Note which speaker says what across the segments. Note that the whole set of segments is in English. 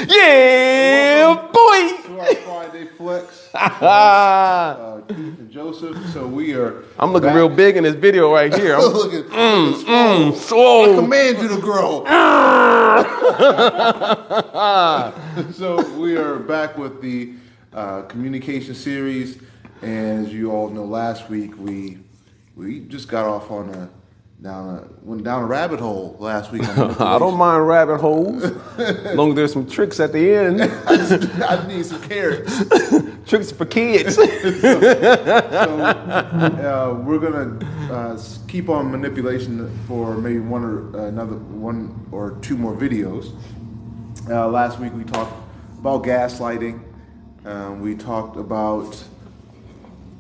Speaker 1: Yeah, boy.
Speaker 2: To our Friday Flex. Keith and Joseph. So we are.
Speaker 1: I'm looking
Speaker 2: back.
Speaker 1: real big in this video right here. I'm
Speaker 2: Look at
Speaker 1: swole.
Speaker 2: I command you to grow. So we are back with the communication series, and as you all know, last week we just got off on went down a rabbit hole last week.
Speaker 1: I don't mind rabbit holes, as long as there's some tricks at the end.
Speaker 2: I need some carrots.
Speaker 1: Tricks for kids.
Speaker 2: So we're gonna keep on manipulation for maybe one or two more videos. Last week we talked about gaslighting. We talked about.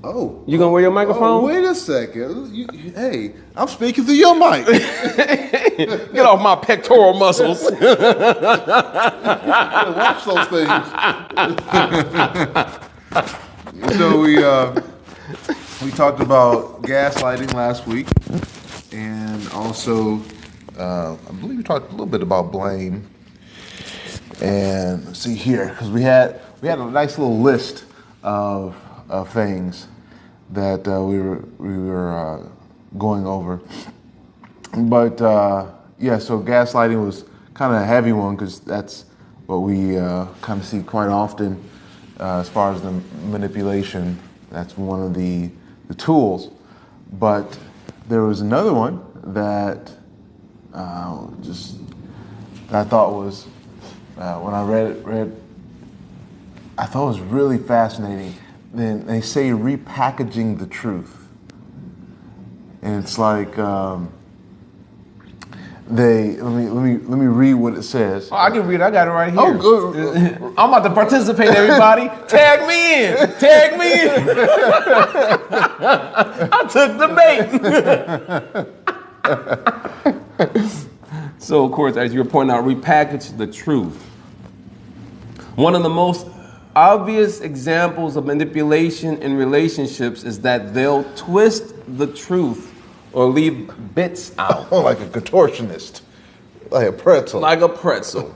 Speaker 2: Oh,
Speaker 1: You gonna wear your microphone?
Speaker 2: Oh, wait a second. Hey, I'm speaking through your mic.
Speaker 1: Get off my pectoral muscles.
Speaker 2: Watch those things. So we talked about gaslighting last week, and also I believe we talked a little bit about blame. And let's see here, because we had a nice little list of things that we were going over. But yeah, so gaslighting was kind of a heavy one because that's what we kind of see quite often as far as the manipulation. That's one of the tools. But there was another one that I thought was when I read it, I thought it was really fascinating. Then they say repackaging the truth, and it's like let me read what it says.
Speaker 1: Oh, I can read it. I got it right here.
Speaker 2: Oh, good.
Speaker 1: I'm about to participate, everybody. Tag me in. Tag me in. I took the bait. So, of course, as you were pointing out, repackage the truth. One of the most obvious examples of manipulation in relationships is that they'll twist the truth or leave bits out.
Speaker 2: Oh, like a contortionist, like a pretzel.
Speaker 1: Like a pretzel.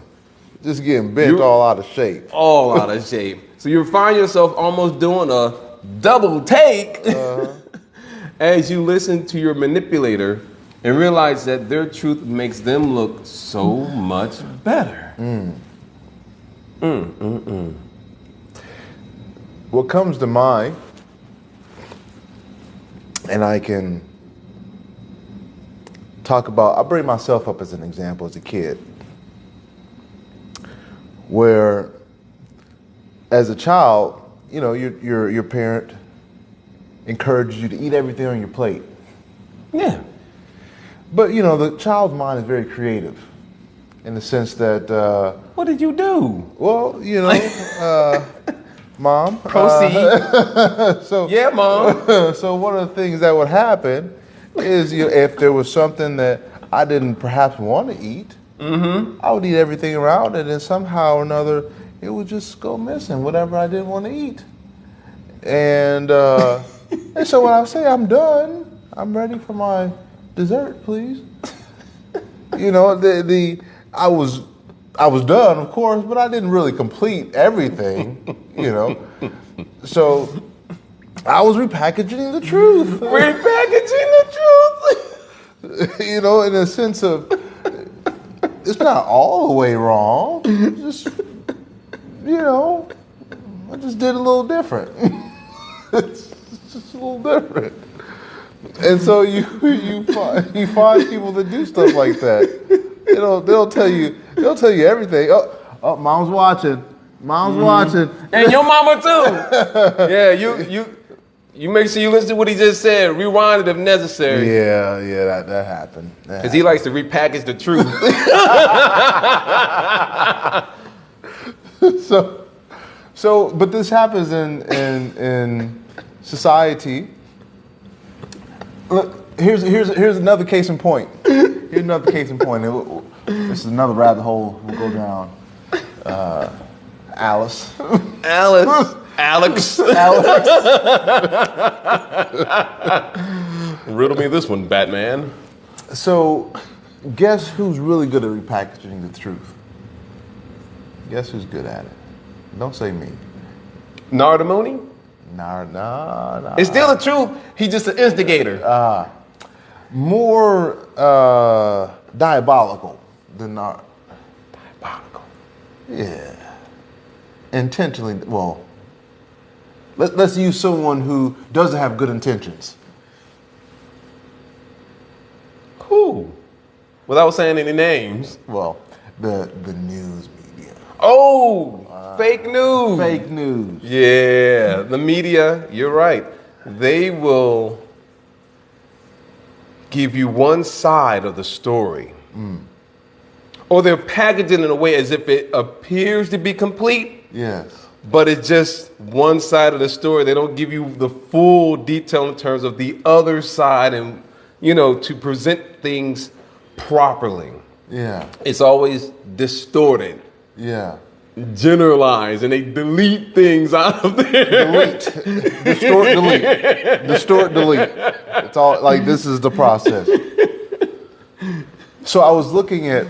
Speaker 2: Just getting bent all out of shape.
Speaker 1: All out of shape. So you find yourself almost doing a double take as you listen to your manipulator and realize that their truth makes them look so much better.
Speaker 2: What comes to mind, and I can talk about, I'll bring myself up as an example as a kid, where as a child, you know, your parent encourages you to eat everything on your plate.
Speaker 1: Yeah.
Speaker 2: But, you know, the child's mind is very creative in the sense that...
Speaker 1: What did you do?
Speaker 2: Well, you know... Mom.
Speaker 1: Proceed. Yeah, Mom.
Speaker 2: So one of the things that would happen is, you know, if there was something that I didn't perhaps want to eat, I would eat everything around it, and somehow or another, it would just go missing, whatever I didn't want to eat. And and so when I say I'm done, I'm ready for my dessert, please. You know, I was done, of course, but I didn't really complete everything, you know. So I was repackaging the truth.
Speaker 1: Repackaging the truth.
Speaker 2: You know, in a sense of, it's not all the way wrong. Just, you know, I just did a little different. It's just a little different. And so you find people that do stuff like that. They'll tell you everything. Oh, mom's watching. Mom's watching.
Speaker 1: And your mama too. Yeah, you make sure you listen to what he just said. Rewind it if necessary.
Speaker 2: Yeah, that happened.
Speaker 1: Because he likes to repackage the truth.
Speaker 2: So, but this happens in society. Look, here's another case in point. Here's another case in point. This is another rabbit hole we'll go down. Alex.
Speaker 1: Riddle me this one, Batman.
Speaker 2: So, guess who's really good at repackaging the truth? Guess who's good at it? Don't say me.
Speaker 1: Narda Mooney?
Speaker 2: Nah.
Speaker 1: It's still the truth. He's just an instigator.
Speaker 2: More diabolical than not.
Speaker 1: Diabolical.
Speaker 2: Yeah. Intentionally. Well, let's use someone who doesn't have good intentions.
Speaker 1: Who? Without saying any names.
Speaker 2: Well, the news media.
Speaker 1: Oh, fake news.
Speaker 2: Fake news.
Speaker 1: Yeah, the media, you're right. They will give you one side of the story. Or they'll package it in a way as if it appears to be complete,
Speaker 2: Yes.
Speaker 1: but it's just one side of the story. They don't give you the full detail in terms of the other side and, to present things properly.
Speaker 2: Yeah.
Speaker 1: It's always distorted,
Speaker 2: Yeah.
Speaker 1: generalized, and they delete things out of there.
Speaker 2: Delete. Distort, delete. Distort, delete. It's all like this is the process. So I was looking at,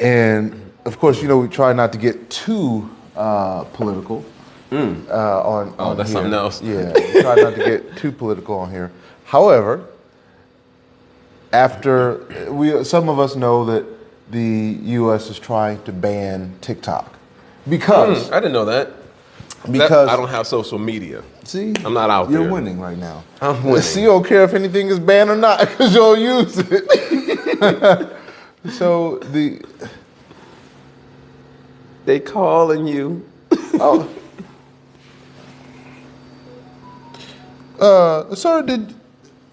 Speaker 2: and of course, we try not to get too political on
Speaker 1: That's
Speaker 2: here.
Speaker 1: something else.
Speaker 2: Yeah, we try not to get too political on here. However, some of us know that the U.S. is trying to ban TikTok because
Speaker 1: I didn't know that. I don't have social media.
Speaker 2: See,
Speaker 1: I'm not out
Speaker 2: You're
Speaker 1: there.
Speaker 2: winning right now.
Speaker 1: I'm winning.
Speaker 2: See, you don't care if anything is banned or not because you don't use it. So
Speaker 1: They calling you.
Speaker 2: Sir,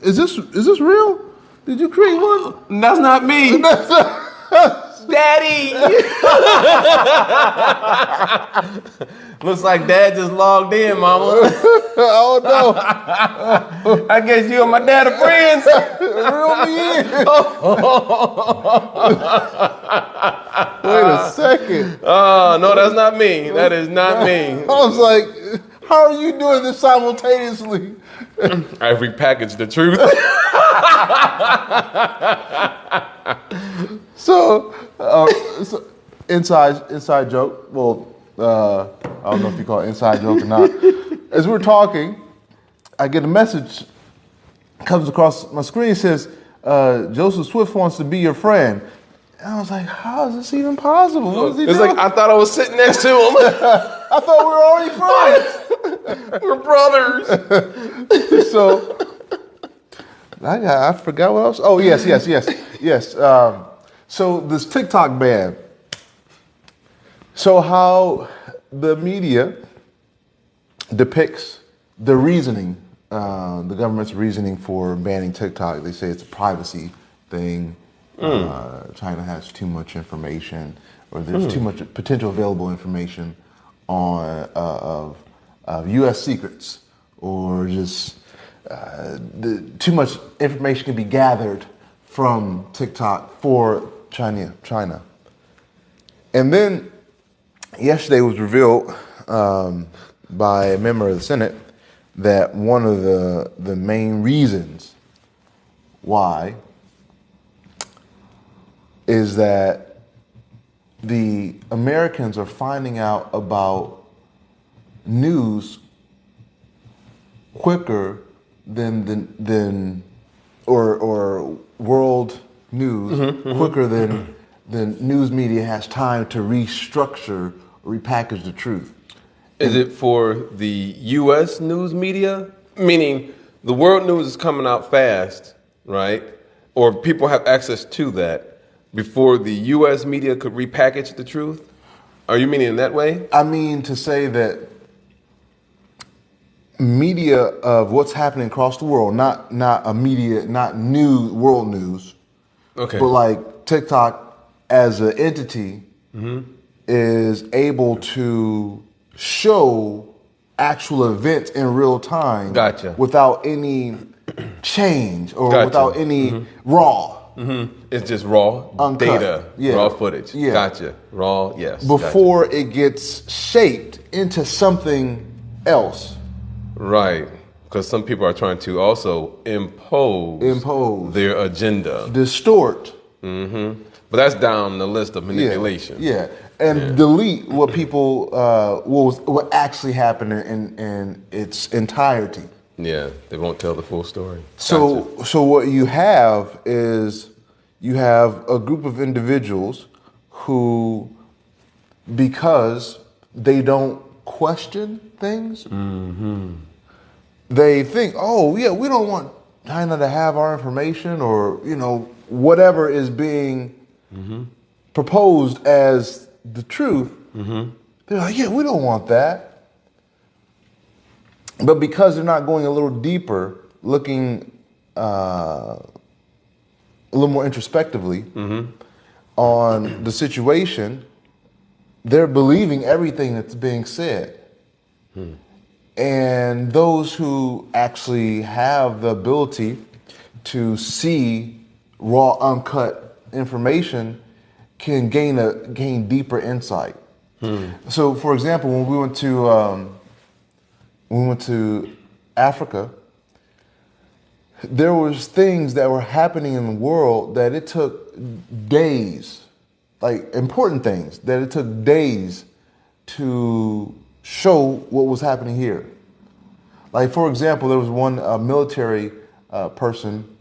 Speaker 2: is this real? Did you create one?
Speaker 1: That's not me. Daddy. Looks like Dad just logged in, Mama.
Speaker 2: Oh no!
Speaker 1: I guess you and my dad are friends.
Speaker 2: Reel me in. Wait a second.
Speaker 1: Oh, no, that's not me. That is not me.
Speaker 2: I was like, how are you doing this simultaneously?
Speaker 1: I repackaged the truth.
Speaker 2: So inside joke. Well, I don't know if you call it inside joke or not. As we're talking, I get a message comes across my screen. Says Joseph Swift wants to be your friend. And I was like, how is this even possible? What is he
Speaker 1: It's
Speaker 2: doing?
Speaker 1: like I thought I was sitting next to him.
Speaker 2: I thought we were already friends.
Speaker 1: We're brothers.
Speaker 2: So I forgot what else. Oh yes. So this TikTok ban. So how the media depicts the reasoning, the government's reasoning for banning TikTok. They say it's a privacy thing. China has too much information, or there's too much potential available information on of U.S. secrets, or just too much information can be gathered from TikTok for China. And then yesterday was revealed by a member of the Senate that one of the main reasons why is that the Americans are finding out about news quicker than or world news quicker than news media has time to restructure, repackage the truth.
Speaker 1: Is it for the U.S. news media? Meaning the world news is coming out fast, right? Or people have access to that before the U.S. media could repackage the truth? Are you meaning in that way?
Speaker 2: I mean to say that media of what's happening across the world, not news, world news,
Speaker 1: Okay.
Speaker 2: but like TikTok as an entity is able to show actual events in real time.
Speaker 1: Gotcha.
Speaker 2: Without any change or
Speaker 1: Gotcha.
Speaker 2: without any raw.
Speaker 1: It's just raw
Speaker 2: Uncut.
Speaker 1: data,
Speaker 2: Yeah.
Speaker 1: raw footage.
Speaker 2: Yeah.
Speaker 1: Gotcha. Raw, yes.
Speaker 2: Before it gets shaped into something else.
Speaker 1: Gotcha. Right. Because some people are trying to also impose their agenda.
Speaker 2: Distort.
Speaker 1: But that's down the list of manipulation.
Speaker 2: Yeah. and delete what people what actually happened in its entirety.
Speaker 1: Yeah, they won't tell the full story.
Speaker 2: So
Speaker 1: Gotcha.
Speaker 2: so what you have is you have a group of individuals who, because they don't question things, they think, oh yeah, we don't want China to have our information, or whatever is being proposed as the truth. They're like, yeah, we don't want that. But because they're not going a little deeper, looking a little more introspectively on the situation, they're believing everything that's being said. And those who actually have the ability to see raw, uncut information can gain deeper insight. So, for example, when we went to Africa, there was things that were happening in the world that it took days, like important things that it took days to show what was happening here. Like, for example, there was one military person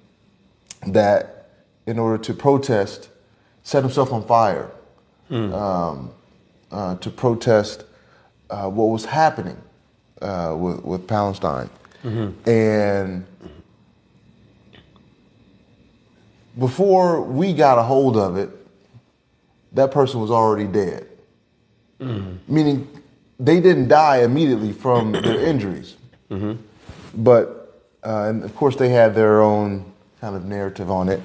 Speaker 2: that, in order to protest, set himself on fire to protest what was happening with Palestine. And before we got a hold of it, that person was already dead. Meaning they didn't die immediately from their injuries. But, and of course they had their own kind of narrative on it.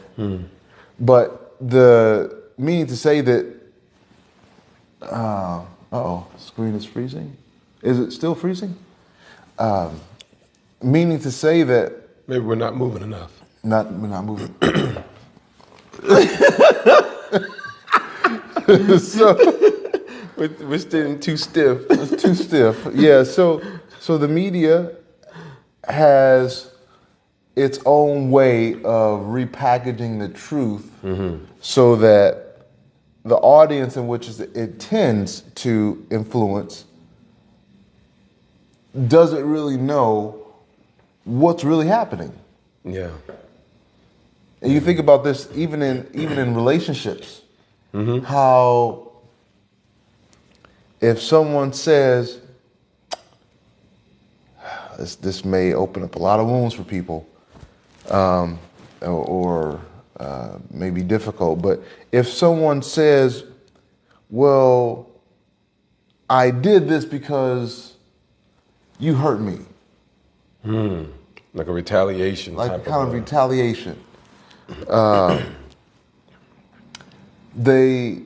Speaker 2: But the meaning to say that, screen is freezing. Is it still freezing? Meaning to say that
Speaker 1: Maybe we're not moving enough.
Speaker 2: we're not moving. So
Speaker 1: We're sitting too stiff.
Speaker 2: it's too stiff. Yeah. So the media has its own way of repackaging the truth so that the audience in which it tends to influence doesn't really know what's really happening.
Speaker 1: Yeah.
Speaker 2: And you think about this even in relationships, how if someone says, this may open up a lot of wounds for people, or may be difficult, but if someone says, well, I did this because you hurt me.
Speaker 1: Like a retaliation.
Speaker 2: Like a
Speaker 1: type
Speaker 2: kind of retaliation. They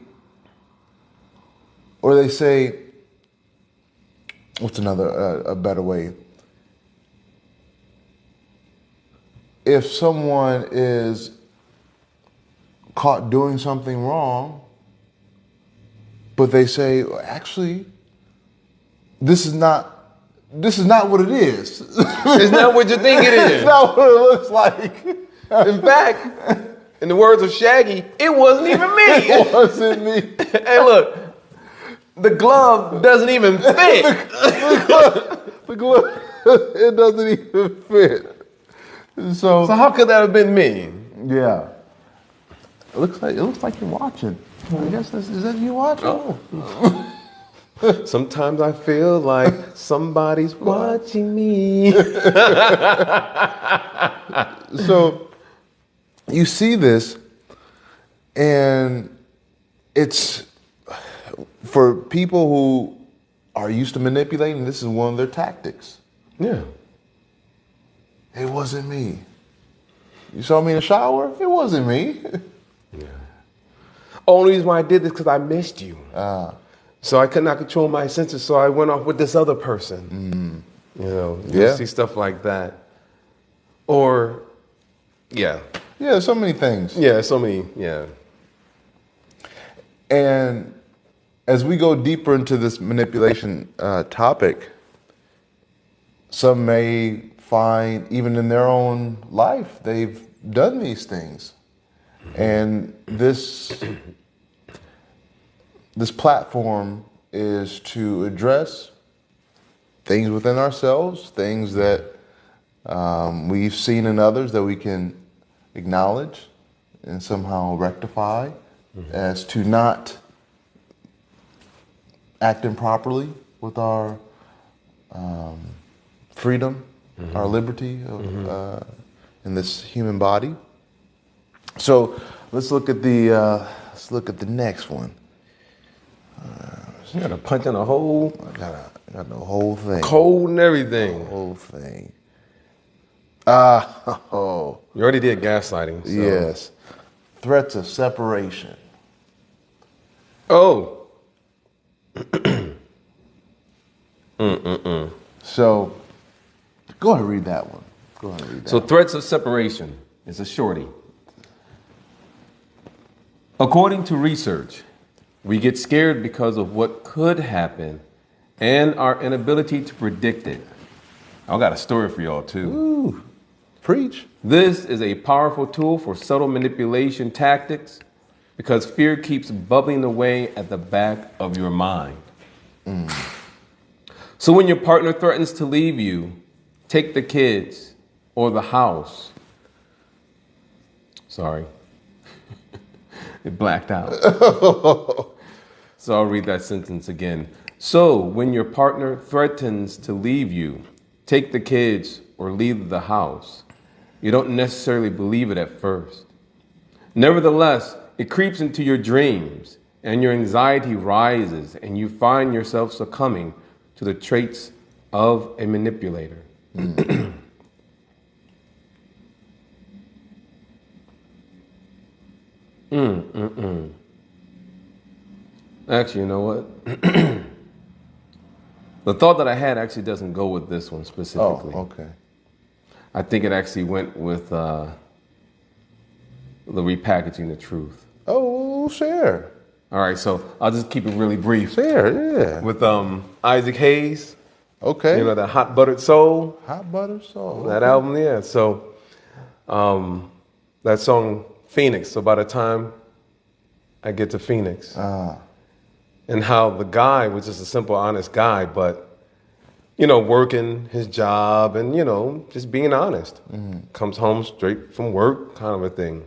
Speaker 2: say, what's a better way? If someone is caught doing something wrong, but they say, actually, this is not what it is.
Speaker 1: It's not what you think it is.
Speaker 2: It's not what it looks like.
Speaker 1: In fact, in the words of Shaggy, it wasn't even me.
Speaker 2: It wasn't me.
Speaker 1: Hey, look, the glove doesn't even fit.
Speaker 2: The glove, it doesn't even fit. So
Speaker 1: how could that have been me?
Speaker 2: yeah, it looks like you're watching. I guess is that you watching?
Speaker 1: Oh. Sometimes I feel like somebody's watching me.
Speaker 2: So you see this, and it's for people who are used to manipulating. This is one of their tactics.
Speaker 1: Yeah.
Speaker 2: It wasn't me. You saw me in the shower? It wasn't me.
Speaker 1: Yeah. Only reason why I did this because I missed you. So I could not control my senses, so I went off with this other person. You see stuff like that. Or, yeah.
Speaker 2: Yeah, so many things.
Speaker 1: Yeah, so many, yeah.
Speaker 2: And as we go deeper into this manipulation topic, some may find, even in their own life, they've done these things. And this this platform is to address things within ourselves, things that we've seen in others that we can acknowledge and somehow rectify, as to not acting properly with our freedom, our liberty in this human body. So let's look at the next one.
Speaker 1: You got to punch in a whole.
Speaker 2: I got the whole thing.
Speaker 1: Code and everything.
Speaker 2: The whole thing. Oh.
Speaker 1: You already did gaslighting. So.
Speaker 2: Yes. Threats of separation.
Speaker 1: Oh.
Speaker 2: So, go ahead and read that one. Go ahead and read that.
Speaker 1: So threats of separation is a shorty. According to research, we get scared because of what could happen and our inability to predict it. I got a story for y'all too.
Speaker 2: Ooh, preach.
Speaker 1: This is a powerful tool for subtle manipulation tactics because fear keeps bubbling away at the back of your mind. So when your partner threatens to leave you, take the kids or the house. Sorry. It blacked out. So I'll read that sentence again. So when your partner threatens to leave you, take the kids or leave the house, you don't necessarily believe it at first. Nevertheless, it creeps into your dreams and your anxiety rises and you find yourself succumbing to the traits of a manipulator. Actually, you know what? The thought that I had actually doesn't go with this one specifically.
Speaker 2: Oh, okay.
Speaker 1: I think it actually went with the repackaging the truth.
Speaker 2: Oh, share.
Speaker 1: All right, so I'll just keep it really brief.
Speaker 2: Share, yeah.
Speaker 1: With Isaac Hayes,
Speaker 2: Okay.
Speaker 1: you know, that Hot Buttered Soul,
Speaker 2: Hot Butter Soul.
Speaker 1: that album, yeah. So that song, Phoenix. So by the time I get to Phoenix, and how the guy was just a simple, honest guy, but, you know, working his job and, you know, just being honest. Comes home straight from work, kind of a thing.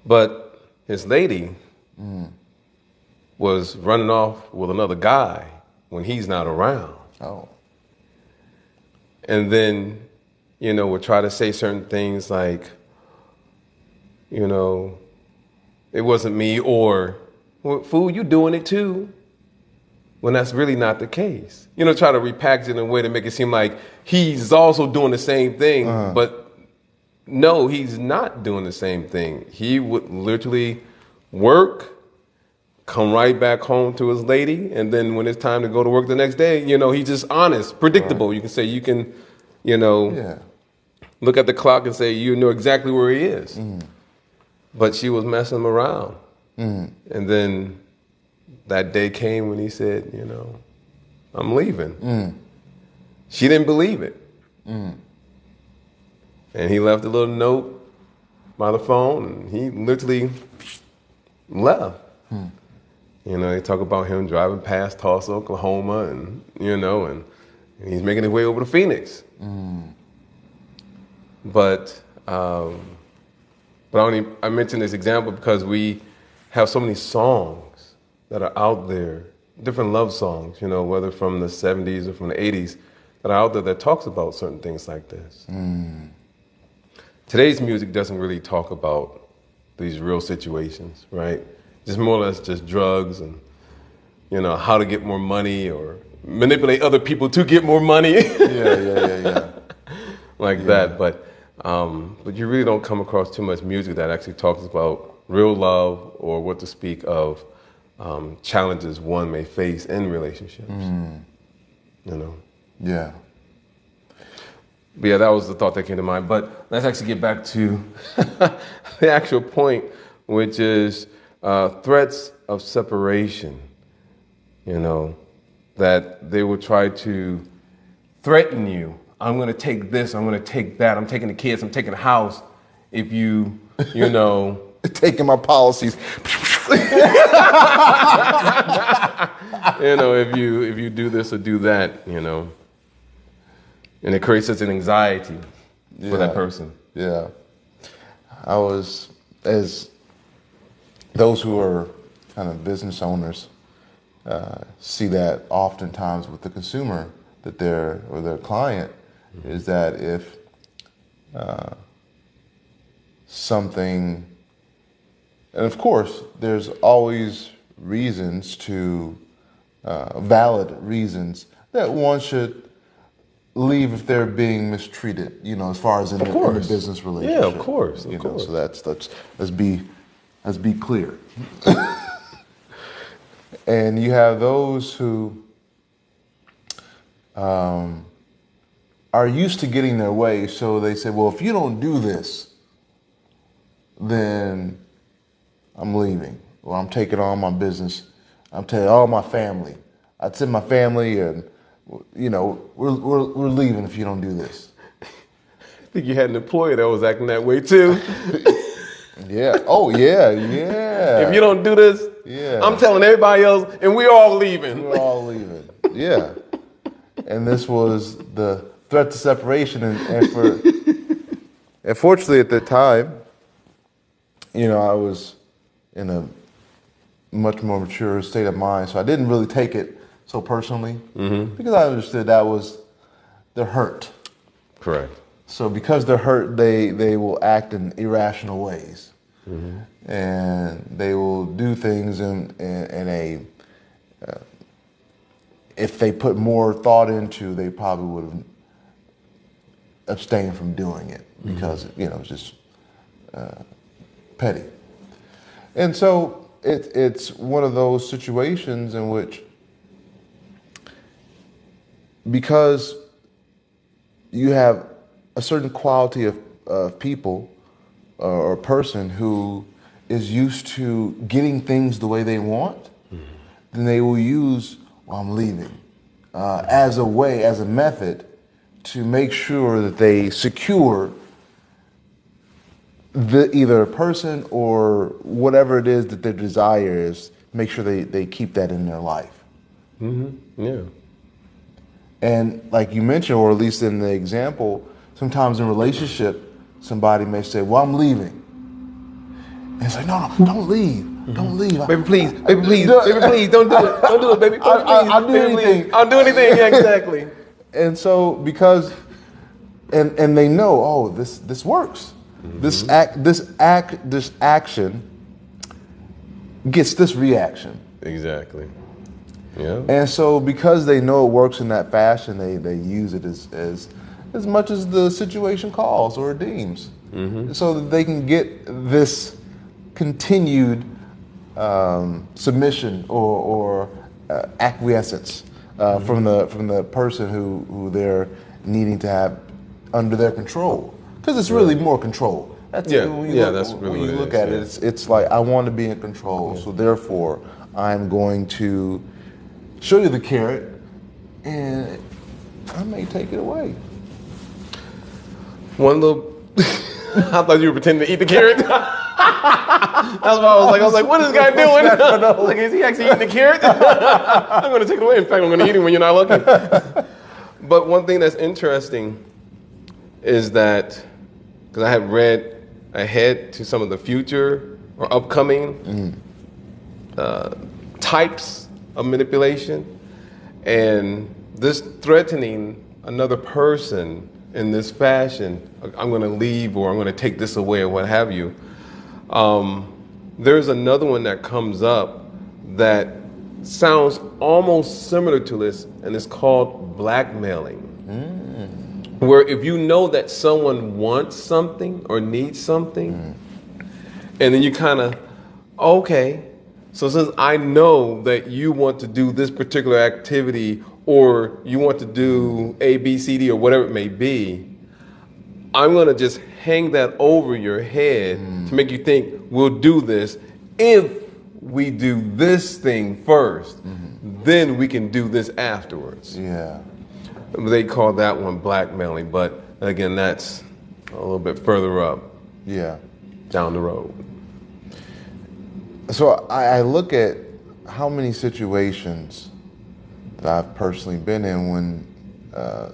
Speaker 1: But his lady was running off with another guy when he's not around.
Speaker 2: Oh.
Speaker 1: And then, you know, would try to say certain things like, you know, it wasn't me, or, well, fool, you doing it too, when that's really not the case. You know, try to repackage it in a way to make it seem like he's also doing the same thing, but no, he's not doing the same thing. He would literally work, come right back home to his lady, and then when it's time to go to work the next day, you know, he's just honest, predictable. Right. You can say, you can, you know, look at the clock and say, you know exactly where he is. But she was messing him around. And then that day came when he said, you know, I'm leaving. She didn't believe it. And he left a little note by the phone, and he literally left. You know, they talk about him driving past Tulsa, Oklahoma, and, you know, and he's making his way over to Phoenix. But I mention this example because we have so many songs that are out there, different love songs, you know, whether from the 70s or from the 80s, that are out there that talks about certain things like this. Today's music doesn't really talk about these real situations, right? Just more or less just drugs and, you know, how to get more money or manipulate other people to get more money. Like that. But you really don't come across too much music that actually talks about real love or what to speak of challenges one may face in relationships. You know? Yeah. But yeah, that was the thought that came to mind. But let's actually get back to the actual point, which is threats of separation. You know, that they will try to threaten you. I'm going to take this, I'm going to take that, I'm taking the kids, I'm taking the house. If you know...
Speaker 2: Taking my policies.
Speaker 1: You know, if you do this or do that, you know, and it creates such an anxiety for that person.
Speaker 2: Yeah. I was, as those who are kind of business owners, see that oftentimes with the consumer, that their client, is that if something, and of course there's always reasons to, valid reasons that one should leave if they're being mistreated, you know, as far as in the business relationship.
Speaker 1: Yeah, of course.
Speaker 2: So let's be clear. And you have those who are used to getting their way, so they say, well, if you don't do this, then I'm leaving, or I'm taking on my business. I'm telling all my family. I'd send my family, and you know, we're leaving if you don't do this.
Speaker 1: I think you had an employee that was acting that way too.
Speaker 2: Yeah. Oh, yeah. Yeah.
Speaker 1: If you don't do this, I'm telling everybody else, and we're all leaving.
Speaker 2: We're all leaving. Yeah. And this was the threat to separation, and fortunately at the time, you know, I was in a much more mature state of mind, so I didn't really take it so personally, because I understood that was the hurt.
Speaker 1: Correct.
Speaker 2: So because they're hurt, they will act in irrational ways, and they will do things in a. If they put more thought into, they probably would have abstained from doing it because you know it's just petty. And so it's one of those situations in which, because you have a certain quality of people or person who is used to getting things the way they want, then they will use, well, I'm leaving, as a method to make sure that they secure either a person or whatever it is that their desire is, make sure they keep that in their life.
Speaker 1: Yeah.
Speaker 2: And like you mentioned, or at least in the example, sometimes in relationship, somebody may say, well, I'm leaving. And it's like, no, don't leave. Don't leave.
Speaker 1: Baby, please. Baby, please. Baby, please. Don't do it. Don't do it, baby.
Speaker 2: I'll do anything.
Speaker 1: I'll do anything. Yeah, exactly.
Speaker 2: And so because, and they know, oh, this works. This action gets this reaction.
Speaker 1: Exactly. Yeah.
Speaker 2: And so because they know it works in that fashion, they use it as much as the situation calls or deems, so that they can get this continued submission or acquiescence from the person who they're needing to have under their control, because it's really more control. That's when you look at it. It's like, I want to be in control, so therefore I'm going to show you the carrot, and I may take it away.
Speaker 1: One little, I thought you were pretending to eat the carrot. That's what I was like, what is this guy doing? I was like, is he actually eating the carrot? I'm going to take it away. In fact, I'm going to eat it when you're not looking. But one thing that's interesting is that, because I had read ahead to some of the future or upcoming types of manipulation, and this threatening another person in this fashion, I'm going to leave, or I'm going to take this away, or what have you. There's another one that comes up that sounds almost similar to this, and it's called blackmailing. Where if you know that someone wants something or needs something, and then you kind of, okay, so since I know that you want to do this particular activity, or you want to do A, B, C, D, or whatever it may be, I'm going to just hang that over your head to make you think we'll do this if we do this thing first. Then we can do this afterwards.
Speaker 2: Yeah.
Speaker 1: They call that one blackmailing, but again, that's a little bit further up.
Speaker 2: Yeah.
Speaker 1: Down the road.
Speaker 2: So I look at how many situations that I've personally been in when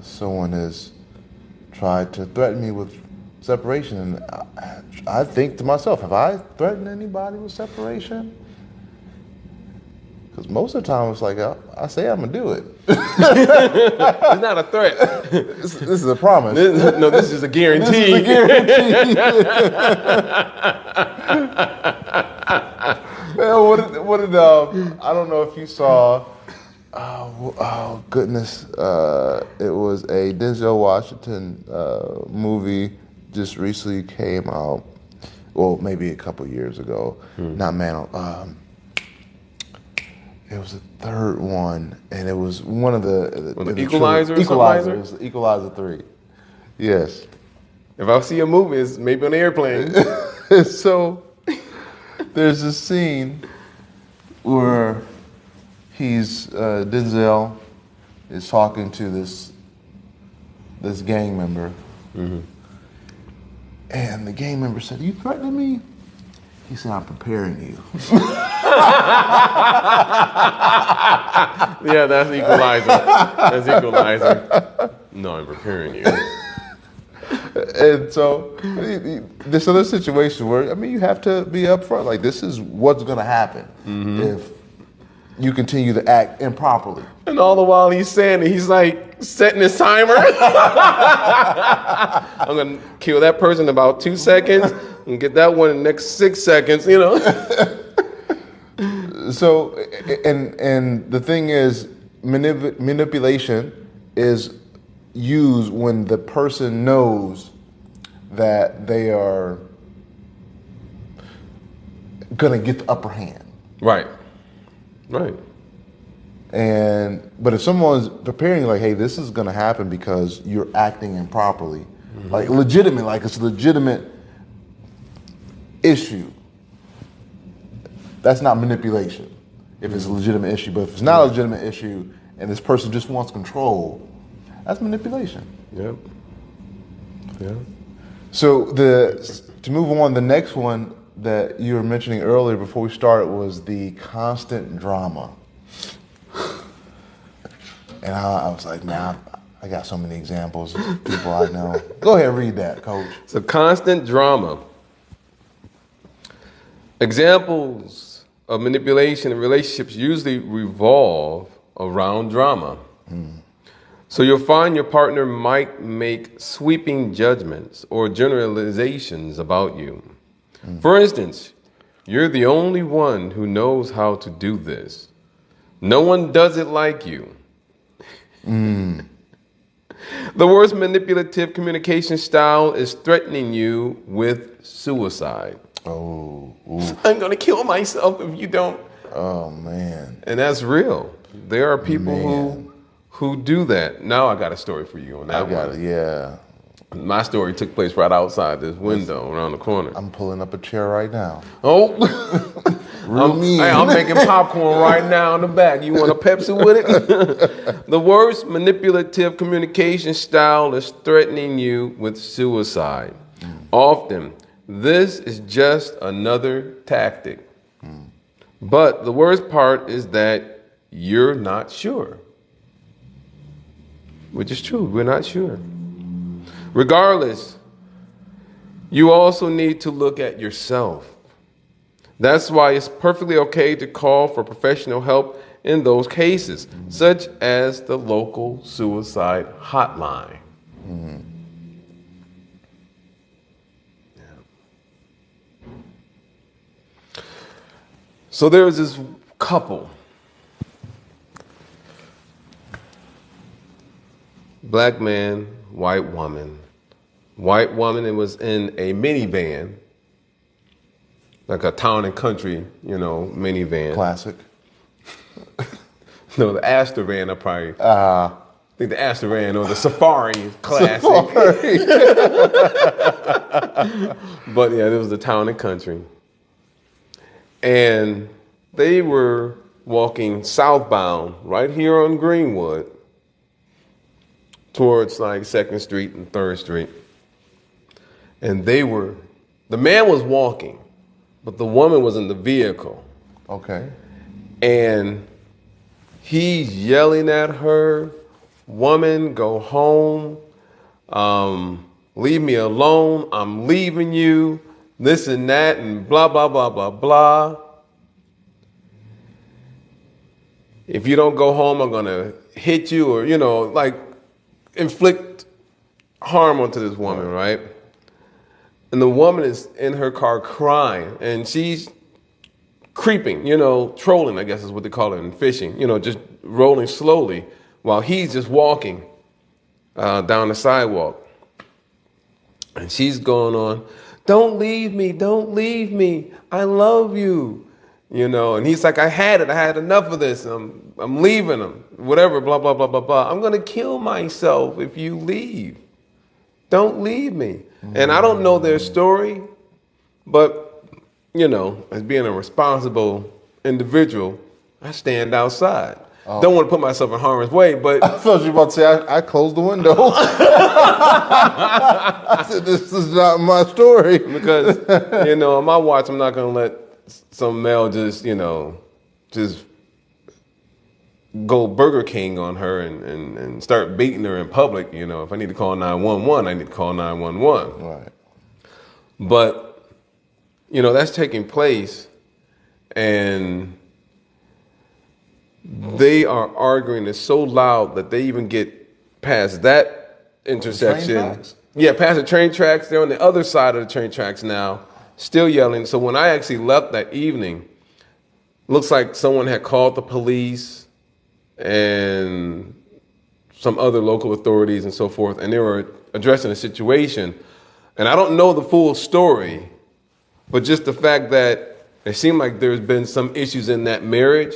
Speaker 2: someone has tried to threaten me with separation, and I think to myself, have I threatened anybody with separation? Because most of the time it's like I say I'm gonna do it.
Speaker 1: It's not a threat.
Speaker 2: This is a promise.
Speaker 1: No, this is a guarantee.
Speaker 2: This is a guarantee. Man, what did I don't know if you saw. Oh goodness! It was a Denzel Washington movie just recently came out. Well, maybe a couple years ago. Not Man. It was the third one, and it was one of the
Speaker 1: Equalizer.
Speaker 2: Equalizer. It was Equalizer 3. Yes.
Speaker 1: If I see a movie, it's maybe on the airplane.
Speaker 2: So there's a scene where Denzel is talking to this gang member, and the gang member said, "Are you threatening me?" He said, "I'm preparing you."
Speaker 1: Yeah, that's Equalizer. That's Equalizer. No, I'm preparing you.
Speaker 2: And so there's other situation where, I mean, you have to be upfront. Like, this is what's going to happen if you continue to act improperly.
Speaker 1: And all the while he's saying it, he's like setting his timer. I'm going to kill that person in about 2 seconds and get that one in the next 6 seconds, you know.
Speaker 2: So, and the thing is, manipulation is used when the person knows that they are gonna get the upper hand.
Speaker 1: Right.
Speaker 2: But if someone's preparing, like, hey, this is gonna happen because you're acting improperly, like legitimate, like it's a legitimate issue. That's not manipulation if it's a legitimate issue. But if it's not a legitimate issue and this person just wants control, that's manipulation.
Speaker 1: Yep. Yeah.
Speaker 2: So to move on, the next one that you were mentioning earlier before we started was the constant drama. And I was like, man, I got so many examples of people I know. Go ahead, read that, Coach.
Speaker 1: So constant drama. Examples of manipulation in relationships usually revolve around drama. So you'll find your partner might make sweeping judgments or generalizations about you. For instance, you're the only one who knows how to do this. No one does it like you. The worst manipulative communication style is threatening you with suicide.
Speaker 2: Oh,
Speaker 1: I'm going to kill myself if you don't.
Speaker 2: oh man.
Speaker 1: And that's real. There are people who do that. Now I got a story for you on that one.
Speaker 2: Yeah.
Speaker 1: My story took place right outside this window around the corner.
Speaker 2: I'm pulling up a chair right now.
Speaker 1: Oh, I'm making popcorn right now in the back. You want a Pepsi with it? The worst manipulative communication style is threatening you with suicide. Often, this is just another tactic. But the worst part is that you're not sure. Which is true, we're not sure. Regardless, you also need to look at yourself. That's why it's perfectly okay to call for professional help in those cases, such as the local suicide hotline. So there was this couple, black man, white woman. White woman, it was in a minivan, like a town and country, minivan.
Speaker 2: Classic.
Speaker 1: No, the Astor van, I think the Astor van or the Safari is classic. But yeah, it was the town and country. And they were walking southbound right here on Greenwood towards like 2nd Street and 3rd Street. And the man was walking, but the woman was in the vehicle.
Speaker 2: Okay.
Speaker 1: And he's yelling at her, woman, go home. Leave me alone. I'm leaving you. This and that and blah, blah, blah, blah, blah. If you don't go home, I'm going to hit you or, like inflict harm onto this woman, right? And the woman is in her car crying and she's creeping, trolling, I guess is what they call it in fishing, just rolling slowly while he's just walking down the sidewalk. And she's going on, don't leave me, I love you. And he's like, I had enough of this. I'm leaving him, whatever, blah, blah, blah, blah, blah. I'm going to kill myself if you leave. Don't leave me. And I don't know their story, but, as being a responsible individual, I stand outside. Oh. Don't want to put myself in harm's way, but...
Speaker 2: I thought you were about to say, I closed the window. I said, this is not my story.
Speaker 1: Because, on my watch, I'm not going to let some male just go Burger King on her and start beating her in public. If I need to call 911, I need to call 911.
Speaker 2: Right.
Speaker 1: But, that's taking place, and they are arguing. It's so loud that they even get past that intersection. Yeah, past the train tracks. They're on the other side of the train tracks now, still yelling. So when I actually left that evening, looks like someone had called the police and some other local authorities and so forth, and they were addressing the situation. And I don't know the full story, but just the fact that it seemed like there's been some issues in that marriage,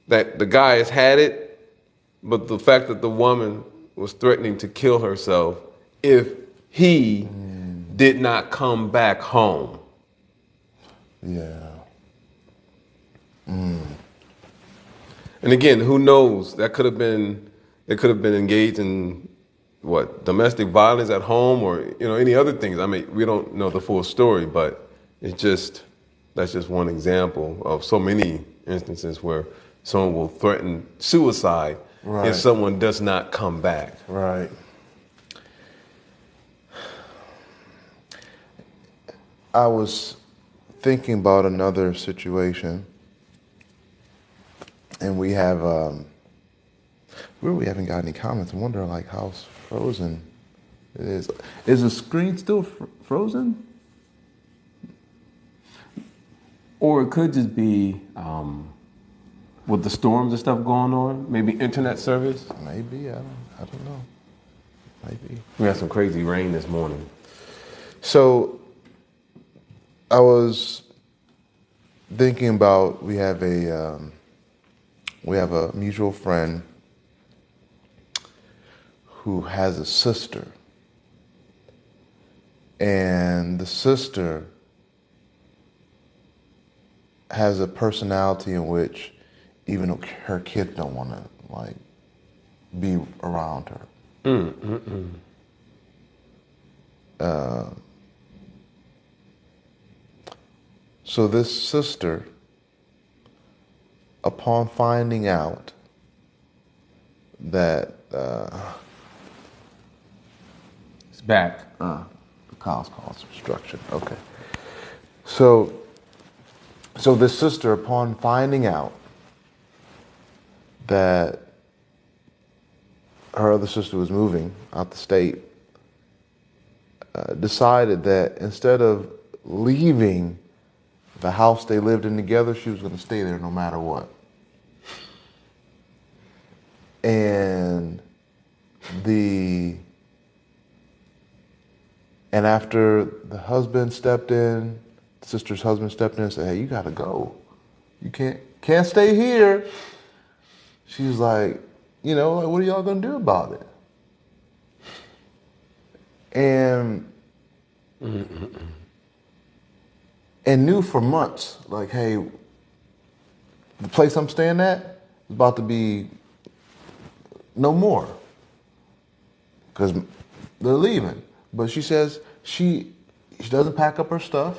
Speaker 1: that the guy has had it, but the fact that the woman was threatening to kill herself if he did not come back home.
Speaker 2: Yeah.
Speaker 1: And again, who knows? They could have been engaged in domestic violence at home or any other things. I mean, we don't know the full story, but that's just one example of so many instances where someone will threaten suicide if someone does not come back.
Speaker 2: Right. I was thinking about another situation, and we haven't got any comments. I wonder how frozen it is. Is the screen still frozen?
Speaker 1: Or it could just be with the storms and stuff going on, maybe internet service.
Speaker 2: Maybe, I don't know. Maybe.
Speaker 1: We had some crazy rain this morning.
Speaker 2: So I was thinking about we have a mutual friend who has a sister, and the sister has a personality in which even her kids don't want to be around her. So this sister, upon finding out that
Speaker 1: it's back.
Speaker 2: The cause obstruction. Okay. So this sister, upon finding out that her other sister was moving out the state, decided that instead of leaving the house they lived in together, she was going to stay there no matter what. And after the husband stepped in, the sister's husband stepped in and said, "Hey, you got to go. You can't stay here." She's like, what are y'all going to do about it? And knew for months, hey, the place I'm staying at is about to be no more because they're leaving. But she says she doesn't pack up her stuff,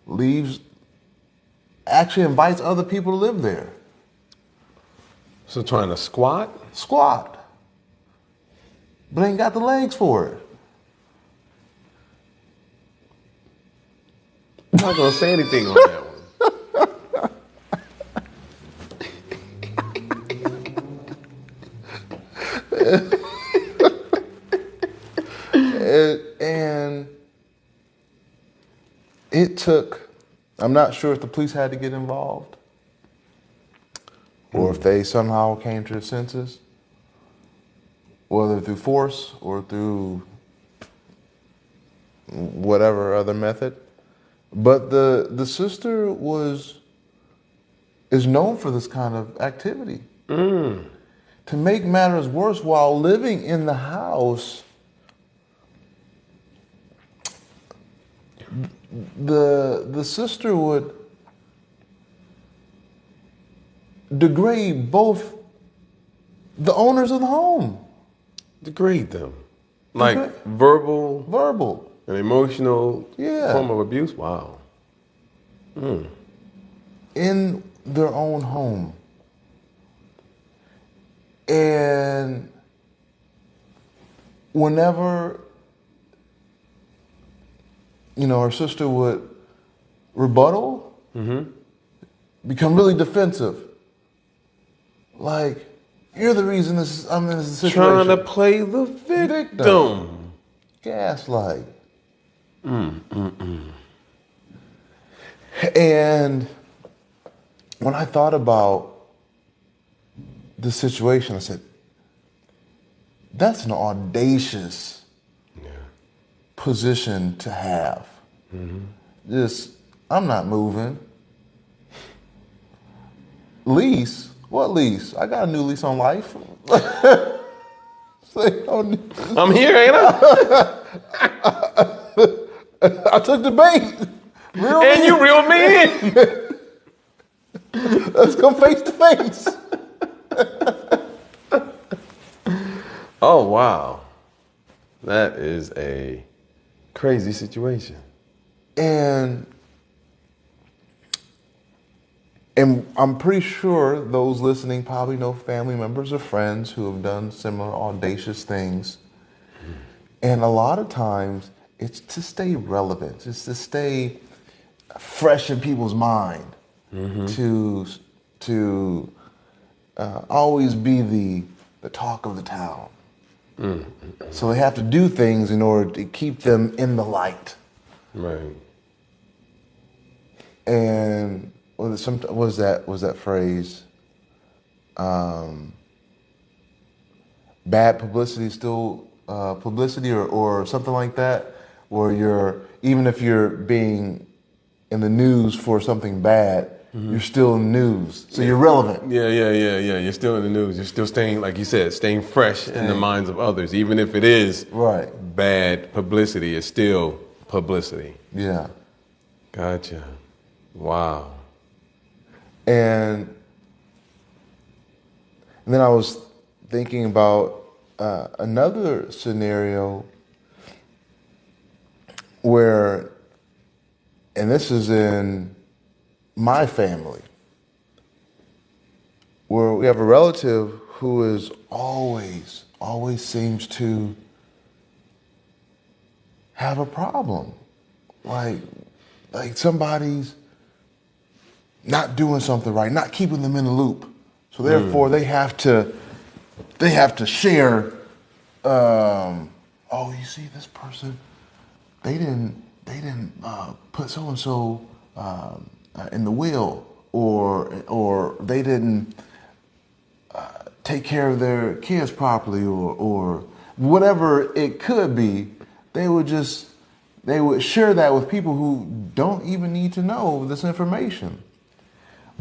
Speaker 2: leaves actually invites other people to live there.
Speaker 1: So trying to squat?
Speaker 2: Squat. But ain't got the legs for it.
Speaker 1: I'm not gonna say anything on that one.
Speaker 2: And it took, I'm not sure if the police had to get involved or if they somehow came to their senses, whether through force or through whatever other method. But the sister is known for this kind of activity. To make matters worse, while living in the house, the sister would degrade both the owners of the home.
Speaker 1: Degrade them. Like verbal and emotional form of abuse? Wow.
Speaker 2: In their own home. And whenever, her sister would rebuttal, become really defensive. Like, you're the reason I'm in this situation.
Speaker 1: Trying to play the victim.
Speaker 2: Gaslight. And when I thought about the situation, I said, that's an audacious position to have. Just, I'm not moving. Lease? What lease? I got a new lease on life.
Speaker 1: I'm here, ain't I?
Speaker 2: I took the bait.
Speaker 1: And you reeled me in.
Speaker 2: Let's go face to face.
Speaker 1: Oh, wow. That is a crazy situation.
Speaker 2: And I'm pretty sure those listening probably know family members or friends who have done similar audacious things. And a lot of times, it's to stay relevant. It's to stay fresh in people's mind. To always be the talk of the town. So they have to do things in order to keep them in the light.
Speaker 1: Right.
Speaker 2: And was that phrase? Bad publicity is still publicity, or something like that, where even if you're being in the news for something bad, you're still in the news, so you're relevant.
Speaker 1: Yeah. You're still in the news. You're still staying, like you said, staying fresh in the minds of others, even if it is bad publicity. It's still publicity.
Speaker 2: Yeah.
Speaker 1: Gotcha. Wow.
Speaker 2: And then I was thinking about another scenario where, and this is in my family, where we have a relative who is always seems to have a problem. Like somebody's not doing something right, not keeping them in the loop. So therefore they have to share, oh, you see this person, they didn't put so-and-so in the will, or they didn't take care of their kids properly, or whatever it could be. They would share that with people who don't even need to know this information.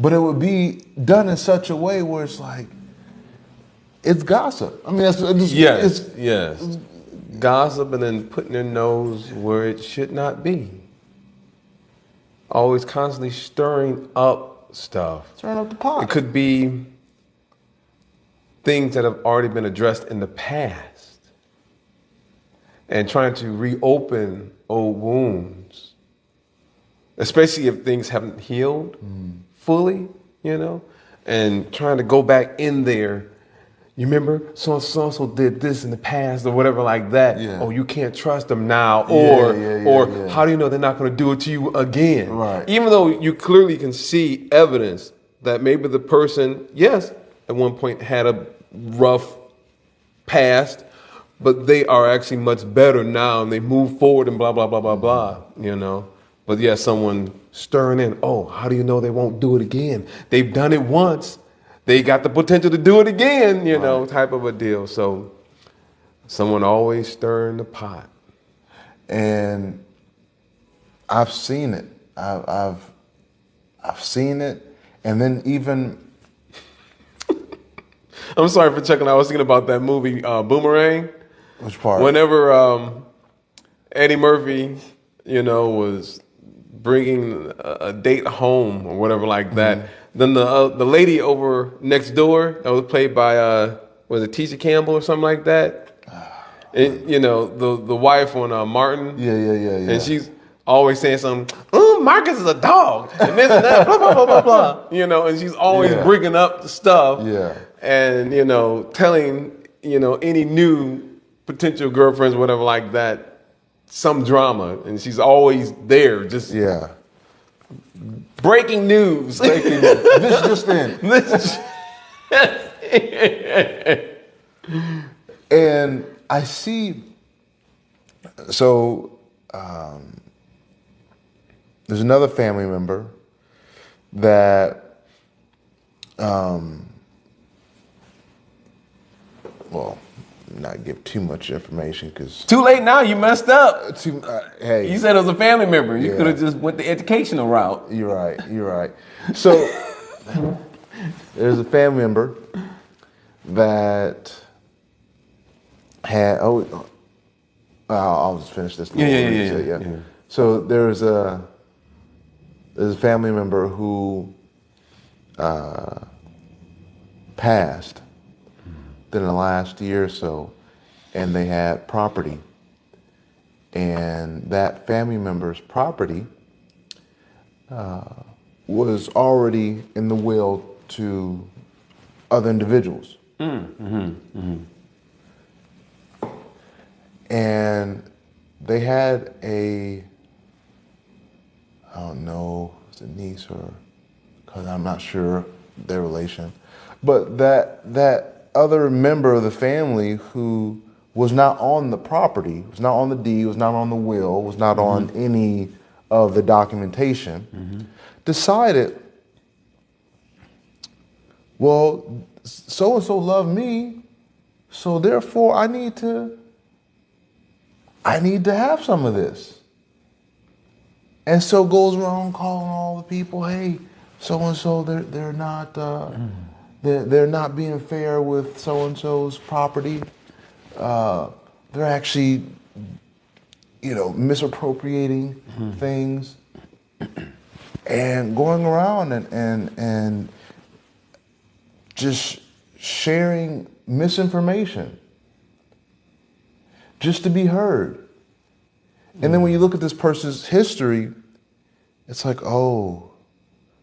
Speaker 2: But it would be done in such a way where it's like, it's gossip. I mean,
Speaker 1: yes. Gossip, and then putting their nose where it should not be. Always constantly stirring up stuff.
Speaker 2: Stirring up the pot.
Speaker 1: It could be things that have already been addressed in the past, and trying to reopen old wounds especially if things haven't healed fully, and trying to go back in there. You remember so did this in the past or whatever like that.
Speaker 2: Yeah.
Speaker 1: Oh, you can't trust them now,
Speaker 2: Yeah,
Speaker 1: or how do you know they're not going to do it to you again?
Speaker 2: Right.
Speaker 1: Even though you clearly can see evidence that maybe the person, yes, at one point had a rough past, but they are actually much better now and they move forward and blah blah blah blah blah. But yeah, someone stirring in. Oh, how do you know they won't do it again? They've done it once. They got the potential to do it again,
Speaker 2: Right.
Speaker 1: type of a deal. So someone always stirring the pot.
Speaker 2: And I've seen it. I've seen it, and then even
Speaker 1: I'm sorry for checking. I was thinking about that movie Boomerang.
Speaker 2: which part?
Speaker 1: Whenever Eddie Murphy, was bringing a date home or whatever like that, then the lady over next door that was played by was it Tisha Campbell or something like that? And, the wife on Martin.
Speaker 2: Yeah.
Speaker 1: And she's always saying something. Oh, Marcus is a dog, and this and that, blah blah blah blah blah. And she's always bringing up the stuff.
Speaker 2: Yeah.
Speaker 1: And telling any new potential girlfriends, whatever like that, some drama, and she's always there, just breaking news.
Speaker 2: This just in. And I see, so there's another family member that, well, not give too much information because
Speaker 1: Too late now. You messed up.
Speaker 2: hey,
Speaker 1: You said it was a family member. You
Speaker 2: Yeah.
Speaker 1: could have just went the educational route.
Speaker 2: You're right. So there's a family member that had. I'll just finish this.
Speaker 1: Yeah.
Speaker 2: So there's a family member who passed within the last year or so, and they had property, and that family member's property was already in the will to other individuals. And they had I don't know, if it's a niece or, because I'm not sure their relation, but that other member of the family who was not on the property, was not on the deed, was not on the will, was not on any of the documentation, decided, well, so-and-so loved me, so therefore I need to have some of this. And so goes around calling all the people, hey, so-and-so, they're not they're not being fair with so-and-so's property. They're actually, misappropriating things and going around and just sharing misinformation just to be heard. And then when you look at this person's history, it's like, oh,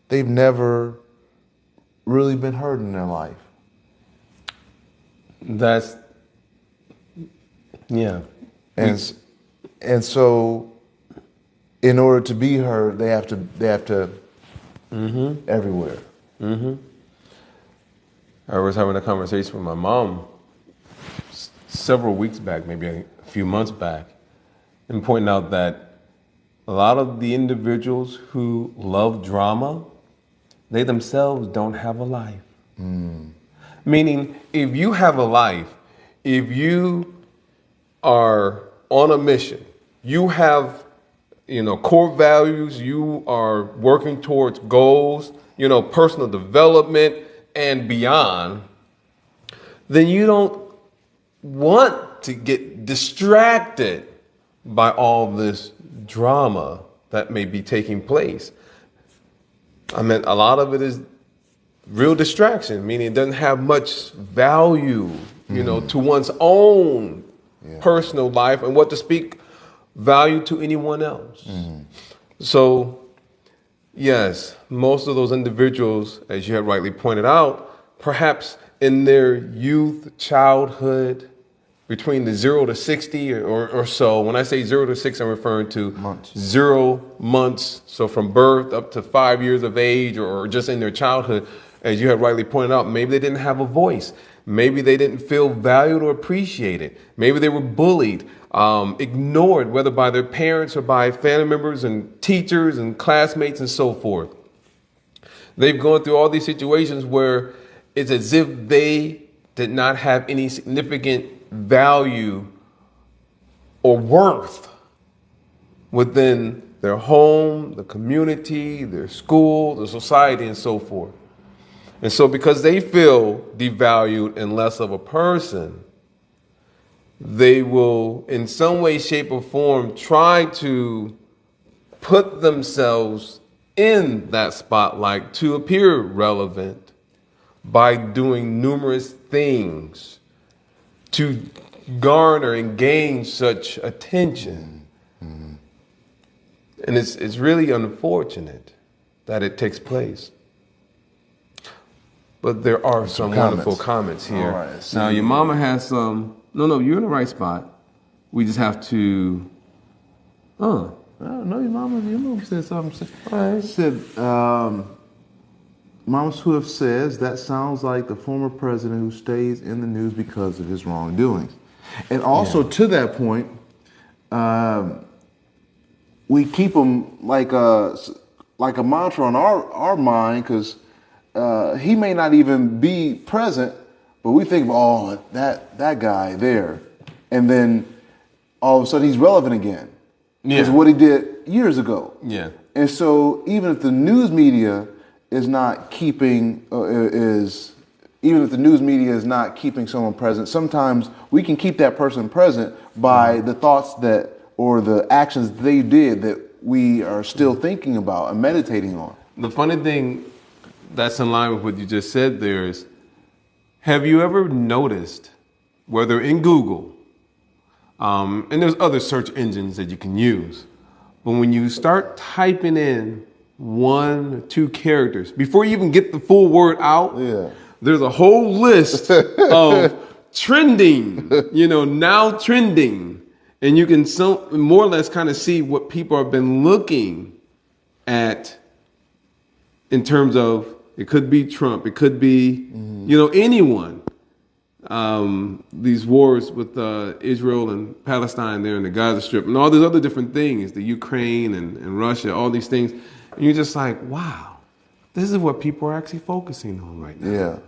Speaker 2: they've never really been heard in their life. And so in order to be heard, they have to everywhere.
Speaker 1: I was having a conversation with my mom several weeks back, maybe a few months back, and pointing out that a lot of the individuals who love drama, they themselves don't have a life. Meaning, if you have a life, if you are on a mission, you have, core values, you are working towards goals, personal development and beyond, then you don't want to get distracted by all this drama that may be taking place. I mean, a lot of it is real distraction, meaning it doesn't have much value, to one's own personal life and what to speak value to anyone else. So Yes, most of those individuals, as you have rightly pointed out, perhaps in their youth, childhood, between the 0 to 60 or so. When I say 0 to 6, I'm referring to
Speaker 2: Months.
Speaker 1: 0 months. So from birth up to 5 years of age or just in their childhood, as you have rightly pointed out, maybe they didn't have a voice. Maybe they didn't feel valued or appreciated. Maybe they were bullied, ignored, whether by their parents or by family members and teachers and classmates and so forth. They've gone through all these situations where it's as if they did not have any significant value or worth within their home, the community, their school, the society, and so forth. And so because they feel devalued and less of a person, they will in some way, shape, or form try to put themselves in that spotlight to appear relevant by doing numerous things to garner and gain such attention. Mm-hmm. And it's really unfortunate that it takes place. But there are some wonderful comments here.
Speaker 2: All right,
Speaker 1: now, your mama has some. No, you're in the right spot. We just have to. No, your mama said something. All right.
Speaker 2: Said, Mama Swift says that sounds like the former president who stays in the news because of his wrongdoings. And also to that point, we keep him like a mantra on our mind because he may not even be present, but we think, oh, that guy there, and then all of a sudden he's relevant again. Because what he did years ago.
Speaker 1: Yeah.
Speaker 2: And so even if the news media is not keeping someone present, sometimes we can keep that person present by the thoughts that or the actions they did that we are still thinking about and meditating on.
Speaker 1: The funny thing that's in line with what you just said there is, have you ever noticed, whether in Google, and there's other search engines that you can use, but when you start typing in 1 or 2 characters, before you even get the full word out, there's a whole list of trending, now trending. And you can more or less kind of see what people have been looking at in terms of, it could be Trump, it could be, anyone. These wars with Israel and Palestine there in the Gaza Strip and all these other different things, the Ukraine and Russia, all these things. And you're just like, wow, this is what people are actually focusing on right now.
Speaker 2: Yeah.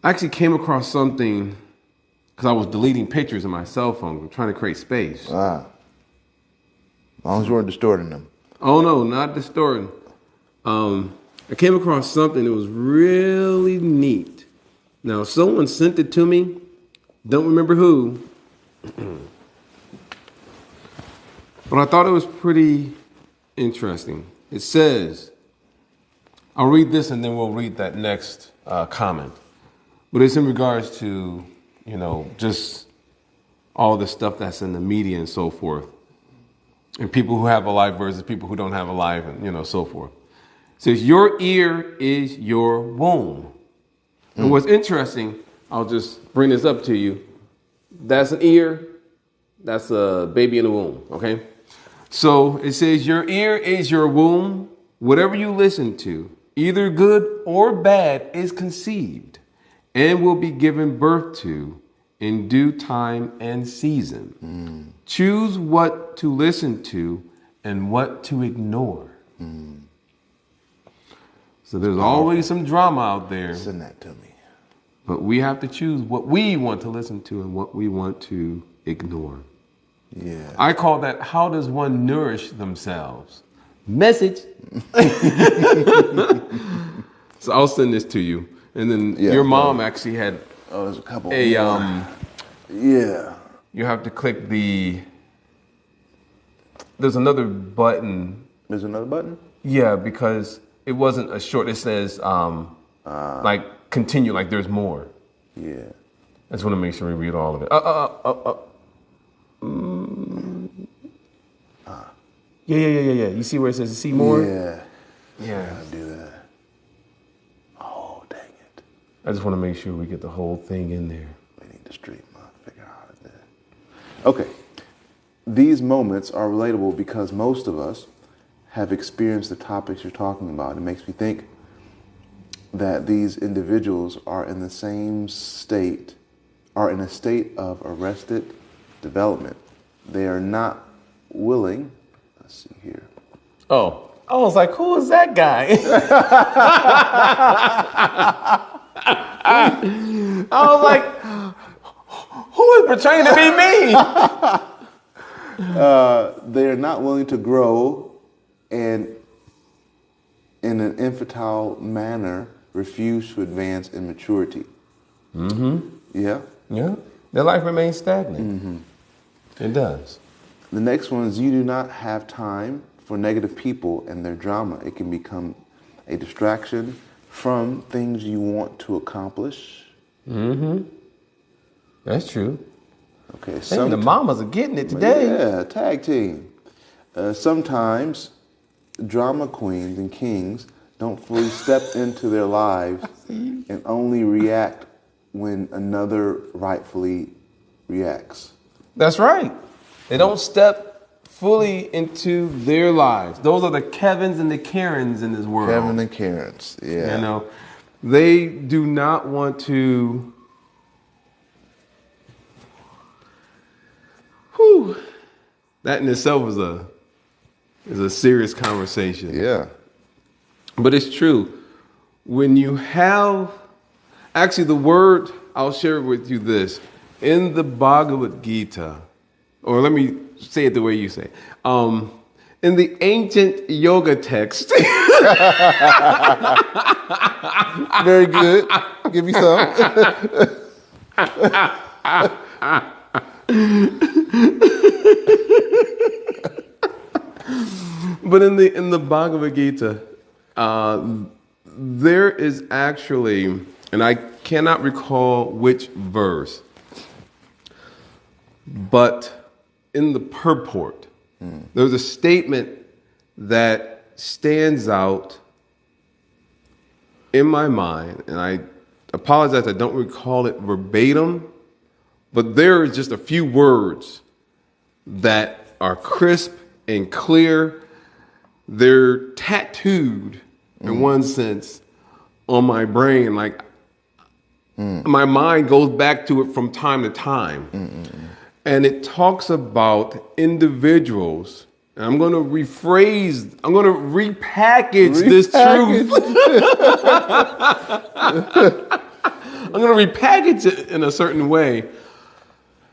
Speaker 1: I actually came across something because I was deleting pictures in my cell phone. I'm trying to create space.
Speaker 2: As long as you weren't distorting them.
Speaker 1: Oh, no, not distorting. I came across something that was really neat. Now, someone sent it to me. Don't remember who. But I thought it was pretty interesting. It says, I'll read this and then we'll read that next comment. But it's in regards to, just all the stuff that's in the media and so forth. And people who have a life versus people who don't have a life and, so forth. It says, your ear is your womb. And what's interesting, I'll just bring this up to you. That's an ear. That's a baby in the womb, okay? So it says, your ear is your womb. Whatever you listen to, either good or bad, is conceived and will be given birth to in due time and season. Choose what to listen to and what to ignore. So there's always some drama out there.
Speaker 2: Send that to me.
Speaker 1: But we have to choose what we want to listen to and what we want to ignore.
Speaker 2: Yeah.
Speaker 1: I call that, how does one nourish themselves? Message. So I'll send this to you. And then your mom actually had
Speaker 2: there's a couple.
Speaker 1: Yeah.
Speaker 2: You
Speaker 1: have to click there's another button.
Speaker 2: There's another button?
Speaker 1: Yeah, because it wasn't a short, it says like continue, like there's more.
Speaker 2: Yeah.
Speaker 1: I just want to make sure we read all of it. Yeah. You see where it says see more?
Speaker 2: Yeah.
Speaker 1: Yeah.
Speaker 2: I do that. Oh, dang it.
Speaker 1: I just want to make sure we get the whole thing in there.
Speaker 2: We need to stream. Figure out how to do it. Okay. These moments are relatable because most of us have experienced the topics you're talking about. It makes me think that these individuals are in a state of arrested development. They are not willing. Let's see here.
Speaker 1: Oh, I was like, who is that guy? I was like, who is portraying to be me?
Speaker 2: They are not willing to grow and in an infantile manner refuse to advance in maturity.
Speaker 1: Mm-hmm.
Speaker 2: Yeah?
Speaker 1: Yeah. Their life remains stagnant. Mm-hmm. It does.
Speaker 2: The next one is you do not have time for negative people and their drama. It can become a distraction from things you want to accomplish.
Speaker 1: Mm-hmm. That's true.
Speaker 2: Okay.
Speaker 1: The mamas are getting it today.
Speaker 2: Yeah, tag team. Sometimes drama queens and kings don't fully step into their lives and only react when another rightfully reacts.
Speaker 1: That's right. They don't step fully into their lives. Those are the Kevins and the Karens in this world.
Speaker 2: Kevin and Karens, yeah.
Speaker 1: You know, they do not want to. Whew. That in itself is a serious conversation.
Speaker 2: Yeah.
Speaker 1: But it's true. When you have, actually the word, I'll share with you this. In the Bhagavad Gita, or let me say it the way you say it. In the ancient yoga text.
Speaker 2: Very good. Give me some.
Speaker 1: But in the Bhagavad Gita, there is actually, and I cannot recall which verse, but in the purport, there's a statement that stands out in my mind, and I apologize, I don't recall it verbatim, but there is just a few words that are crisp and clear. They're tattooed in one sense on my brain. Like my mind goes back to it from time to time. And it talks about individuals. And I'm going to repackage this truth. I'm going to repackage it in a certain way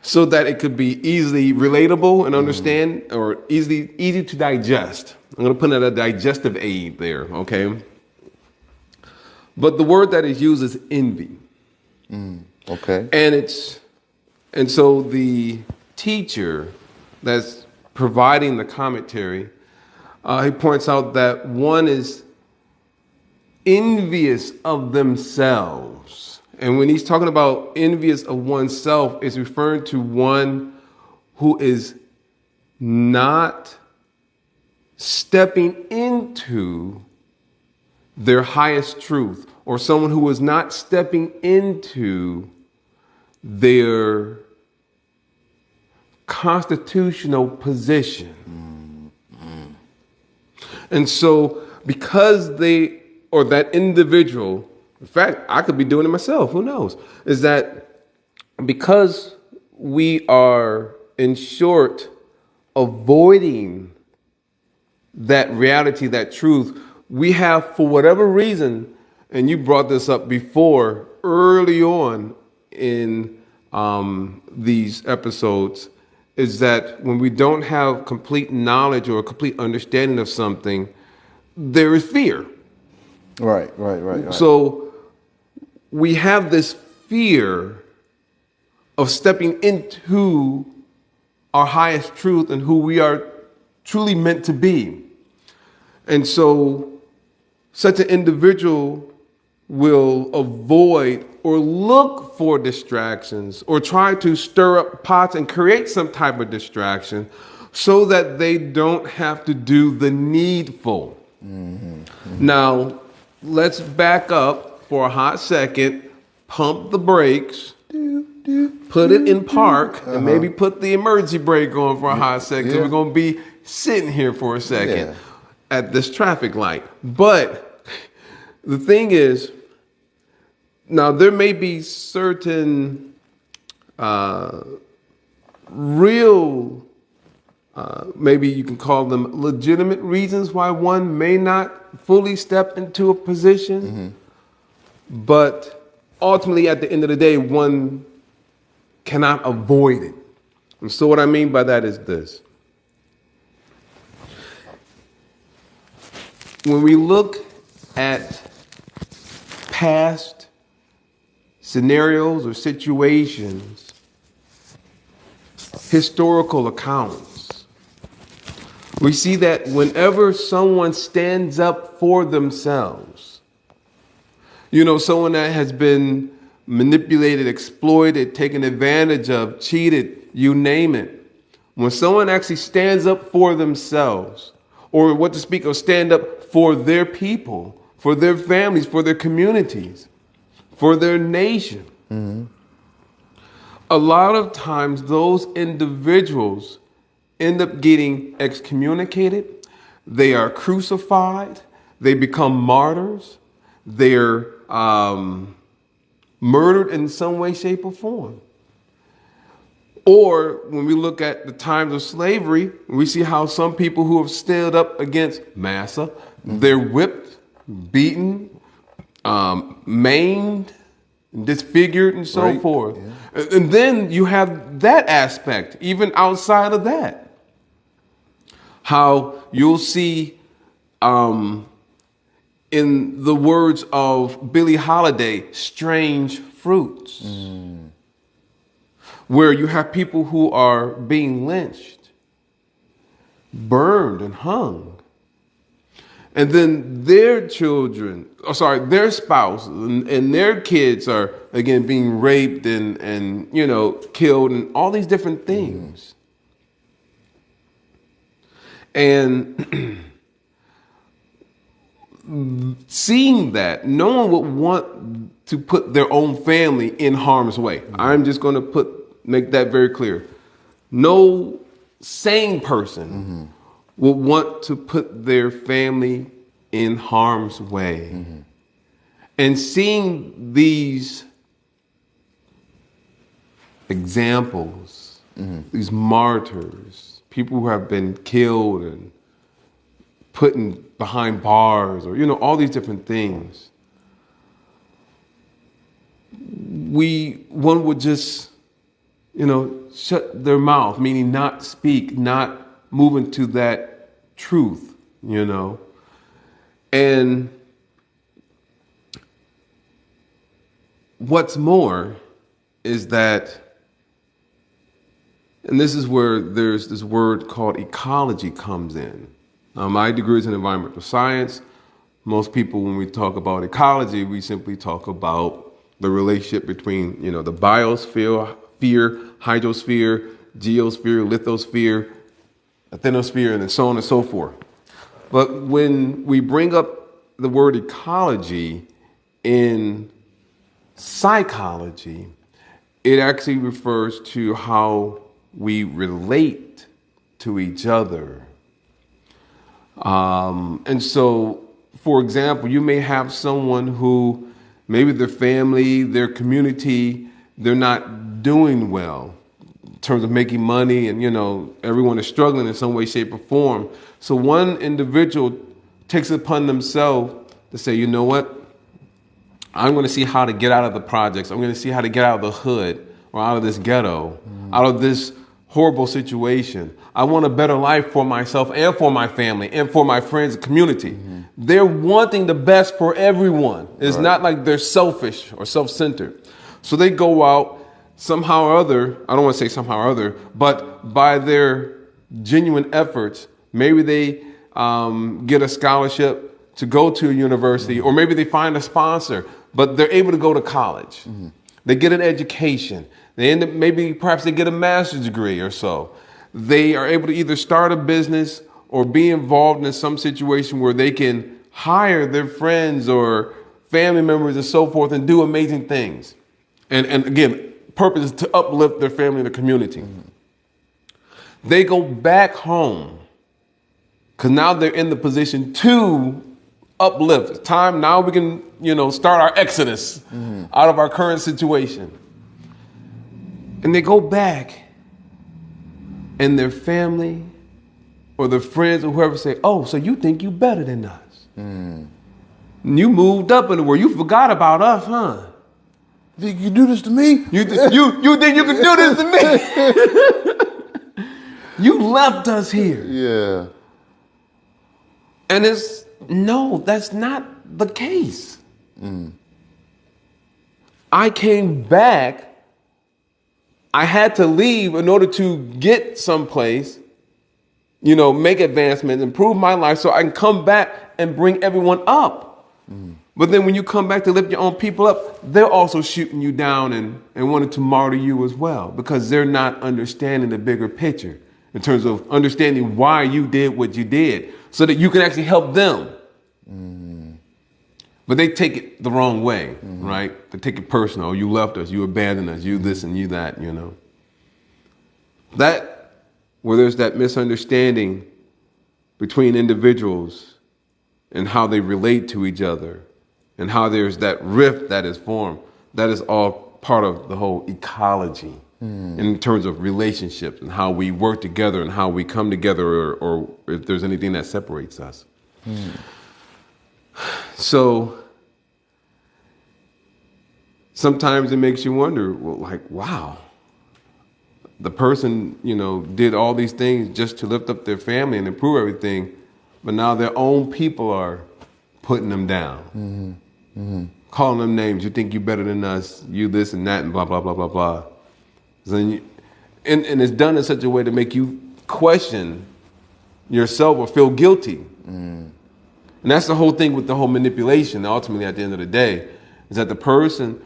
Speaker 1: so that it could be easily relatable and understand, or easy to digest. I'm going to put in a digestive aid there, okay? But the word that is used is envy.
Speaker 2: Okay.
Speaker 1: And so the teacher that's providing the commentary, he points out that one is envious of themselves. And when he's talking about envious of oneself, it's referring to one who is not stepping into their highest truth, or someone who is not stepping into their constitutional position. And so because that individual, in fact, I could be doing it myself, who knows, is that because we are, in short, avoiding that reality, that truth, we have, for whatever reason, and you brought this up before, early on in these episodes, is that when we don't have complete knowledge or a complete understanding of something, there is fear.
Speaker 2: Right.
Speaker 1: So we have this fear of stepping into our highest truth and who we are truly meant to be. And so such an individual will avoid or look for distractions or try to stir up pots and create some type of distraction so that they don't have to do the needful. Now, let's back up for a hot second, pump the brakes, put it in park, and maybe put the emergency brake on for a hot second.
Speaker 2: Yeah.
Speaker 1: We're going to be sitting here for a second
Speaker 2: Yeah.
Speaker 1: at this traffic light. But the thing is, now there may be certain real, maybe you can call them legitimate reasons why one may not fully step into a position, but ultimately at the end of the day, one cannot avoid it. And so what I mean by that is this. When we look at past scenarios or situations, historical accounts, we see that whenever someone stands up for themselves, someone that has been manipulated, exploited, taken advantage of, cheated, you name it. When someone actually stands up for themselves, or what to speak of, stand up for their people, for their families, for their communities, for their nation, a lot of times those individuals end up getting excommunicated. They are crucified. They become martyrs. They're murdered in some way, shape, or form. Or when we look at the times of slavery, we see how some people who have stood up against massa, they're whipped, beaten, maimed, disfigured, and so forth. Yeah. And then you have that aspect, even outside of that. How you'll see, in the words of Billie Holiday, strange fruits. Where you have people who are being lynched, burned and hung. And then their children, their spouses and their kids are, again, being raped and killed and all these different things. And seeing that, no one would want to put their own family in harm's way. I'm just going to make that very clear. No sane person would want to put their family in harm's way. And seeing these examples, these martyrs, people who have been killed and put behind bars, or all these different things, one would just shut their mouth, meaning not speak, not move into that truth, And what's more is that, and this is where there's this word called ecology comes in. My degree is in environmental science. Most people, when we talk about ecology, we simply talk about the relationship between, the biosphere, hydrosphere, geosphere, lithosphere, asthenosphere, and so on and so forth. But when we bring up the word ecology in psychology, it actually refers to how we relate to each other. And so, for example, you may have someone who maybe their family, their community, they're not doing well in terms of making money, and everyone is struggling in some way, shape, or form. So one individual takes it upon themselves to say, you know what, I'm going to see how to get out of the projects. I'm going to see how to get out of the hood, or out of this ghetto, out of this horrible situation. I want a better life for myself and for my family and for my friends and community. They're wanting the best for everyone. It's not like they're selfish or self-centered. So they go out somehow or other, I don't want to say somehow or other, but by their genuine efforts, maybe they get a scholarship to go to a university, or maybe they find a sponsor, but they're able to go to college. They get an education. They end up, perhaps they get a master's degree or so. they are able to either start a business or be involved in some situation where they can hire their friends or family members and so forth and do amazing things. And again, purpose is to uplift their family and the community. They go back home because now they're in the position to uplift. It's time now we can, start our exodus out of our current situation. And they go back and their family or their friends or whoever say, oh, so you think you better than us. You moved up in the world. You forgot about us, huh?
Speaker 2: Think you do this to me?
Speaker 1: You think you can do this to me? You left us here.
Speaker 2: Yeah.
Speaker 1: And that's not the case. I came back. I had to leave in order to get someplace, make advancements, improve my life so I can come back and bring everyone up. But then when you come back to lift your own people up, they're also shooting you down and wanting to martyr you as well because they're not understanding the bigger picture in terms of understanding why you did what you did so that you can actually help them. But they take it the wrong way, right? They take it personal. Oh, you left us, you abandoned us, you this and you that, That, where there's that misunderstanding between individuals and how they relate to each other and how there's that rift that is formed, that is all part of the whole ecology in terms of relationships and how we work together and how we come together or if there's anything that separates us. So sometimes it makes you wonder, wow, the person, did all these things just to lift up their family and improve everything, but now their own people are putting them down, calling them names. You think you better than us, you this and that and blah, blah, blah, blah, blah. And it's done in such a way to make you question yourself or feel guilty. And that's the whole thing with the whole manipulation. Ultimately, at the end of the day, is that the person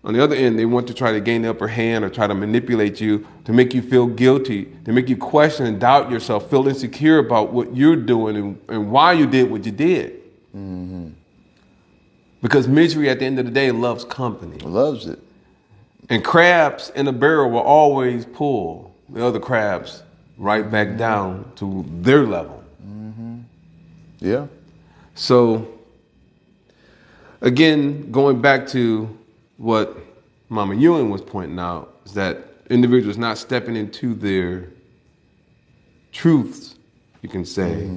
Speaker 1: on the other end, they want to try to gain the upper hand or try to manipulate you to make you feel guilty, to make you question and doubt yourself, feel insecure about what you're doing and why you did what you did. Because misery at the end of the day loves company.
Speaker 2: Loves it.
Speaker 1: And crabs in a barrel will always pull the other crabs right back down to their level.
Speaker 2: Yeah.
Speaker 1: So, again, going back to what Mama Ewing was pointing out, is that individuals not stepping into their truths, you can say.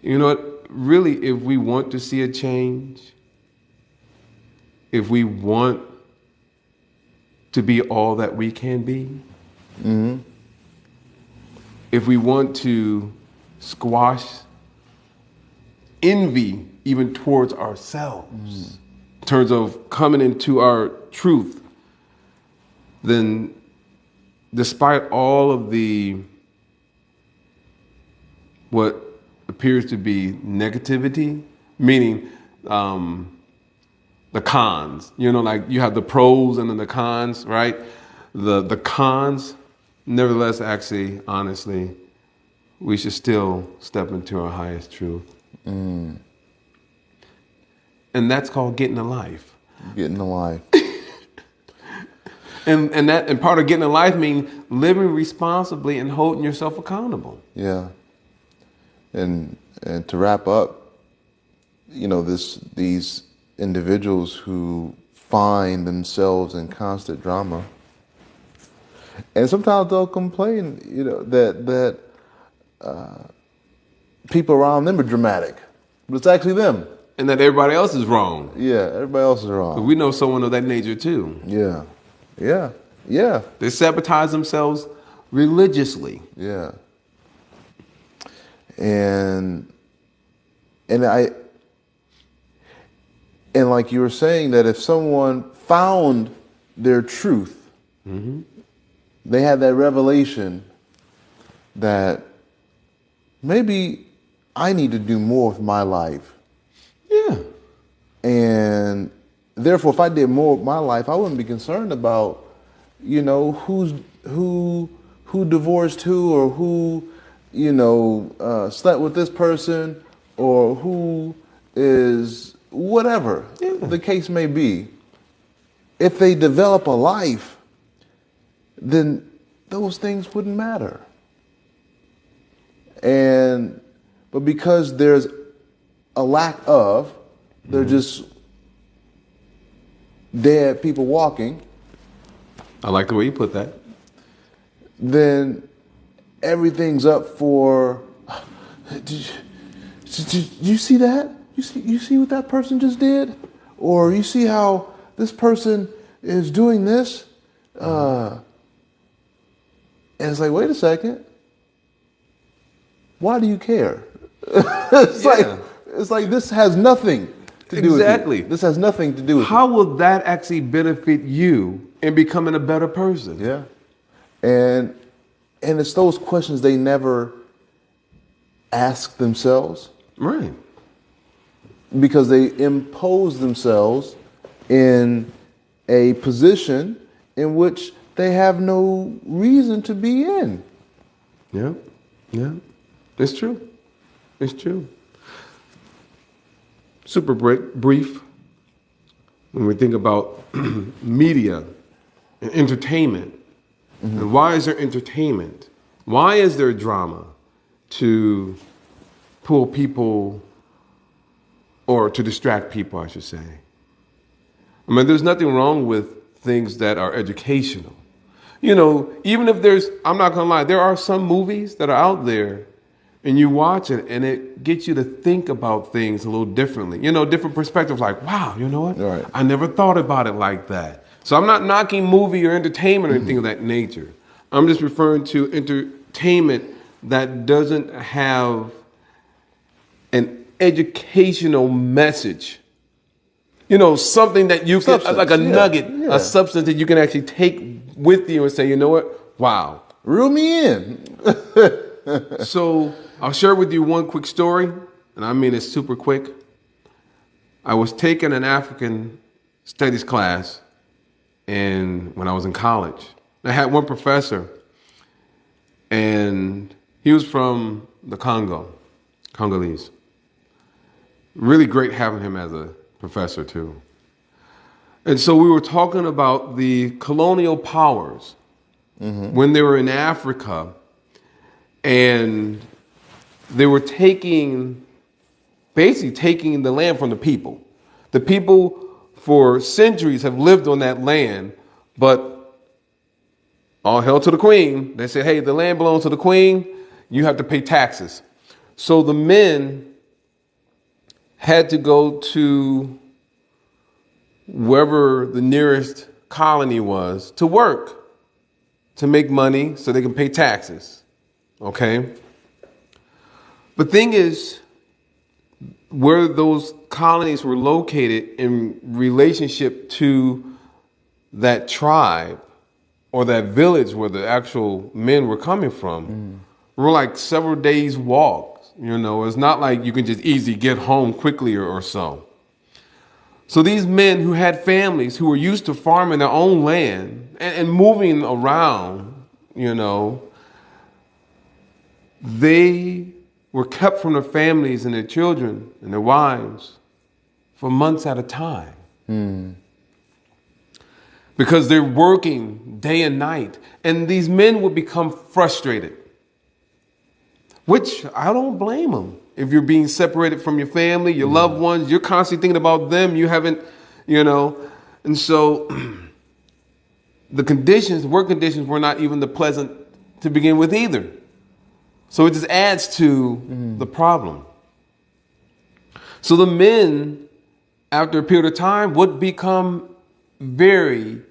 Speaker 1: You know what? Really, if we want to see a change, if we want to be all that we can be, if we want to squash envy even towards ourselves, in terms of coming into our truth, then despite all of the what appears to be negativity, meaning the cons, like you have the pros and then the cons, right? The cons, nevertheless, actually, honestly, we should still step into our highest truth. And that's called getting a life.
Speaker 2: Getting a life.
Speaker 1: And part of getting a life means living responsibly and holding yourself accountable.
Speaker 2: Yeah. And to wrap up, these individuals who find themselves in constant drama, and sometimes they'll complain, that people around them are dramatic, but it's actually them.
Speaker 1: And that everybody else is wrong.
Speaker 2: Yeah, everybody else is wrong.
Speaker 1: But we know someone of that nature too.
Speaker 2: Yeah.
Speaker 1: They sabotage themselves religiously.
Speaker 2: Yeah. And like you were saying, that if someone found their truth, they had that revelation that maybe I need to do more with my life.
Speaker 1: Yeah.
Speaker 2: And therefore, if I did more with my life, I wouldn't be concerned about who divorced who, or who, slept with this person, or who is whatever the case may be. If they develop a life, then those things wouldn't matter. But because there's a lack of, they're just dead people walking.
Speaker 1: I like the way you put that.
Speaker 2: Then everything's up for. Did you see that? You see what that person just did, or you see how this person is doing this, and it's like, wait a second. Why do you care? It's like this has nothing to do with
Speaker 1: Exactly.
Speaker 2: you. This has nothing to do with
Speaker 1: How will that actually benefit you in becoming a better person?
Speaker 2: Yeah. And it's those questions they never ask themselves.
Speaker 1: Right.
Speaker 2: Because they impose themselves in a position in which they have no reason to be in.
Speaker 1: Yeah. Yeah. It's true. It's true. Super brief. When we think about media and entertainment, and why is there entertainment? Why is there drama to pull people, or to distract people, I should say? I mean, there's nothing wrong with things that are educational. Even if I'm not gonna lie, there are some movies that are out there and you watch it and it gets you to think about things a little differently. Different perspectives, like, wow, you know what?
Speaker 2: Right.
Speaker 1: I never thought about it like that. So I'm not knocking movie or entertainment or anything of that nature. I'm just referring to entertainment that doesn't have an educational message. Something that you can, like a nugget, a substance that you can actually take with you and say, you know what? Wow.
Speaker 2: Reel me in.
Speaker 1: So I'll share with you one quick story, and I mean it's super quick. I was taking an African studies class when I was in college. I had one professor, and he was from the Congolese. Really great having him as a professor too. And so we were talking about the colonial powers when they were in Africa, and they were basically taking the land from the people. The people for centuries have lived on that land, but all hail to the queen. They said, hey, the land belongs to the queen. You have to pay taxes. So the men had to go to wherever the nearest colony was to work, to make money so they can pay taxes. Okay? But thing is, where those colonies were located in relationship to that tribe or that village where the actual men were coming from, were like several days' walk. It's not like you can just easily get home quickly or so. So these men who had families, who were used to farming their own land and moving around, they were kept from their families and their children and their wives for months at a time. Because they're working day and night. And these men would become frustrated, which I don't blame them. If you're being separated from your family, your loved ones, you're constantly thinking about them. You haven't, and so the work conditions were not even the pleasant to begin with either. So it just adds to the problem. So the men, after a period of time, would become very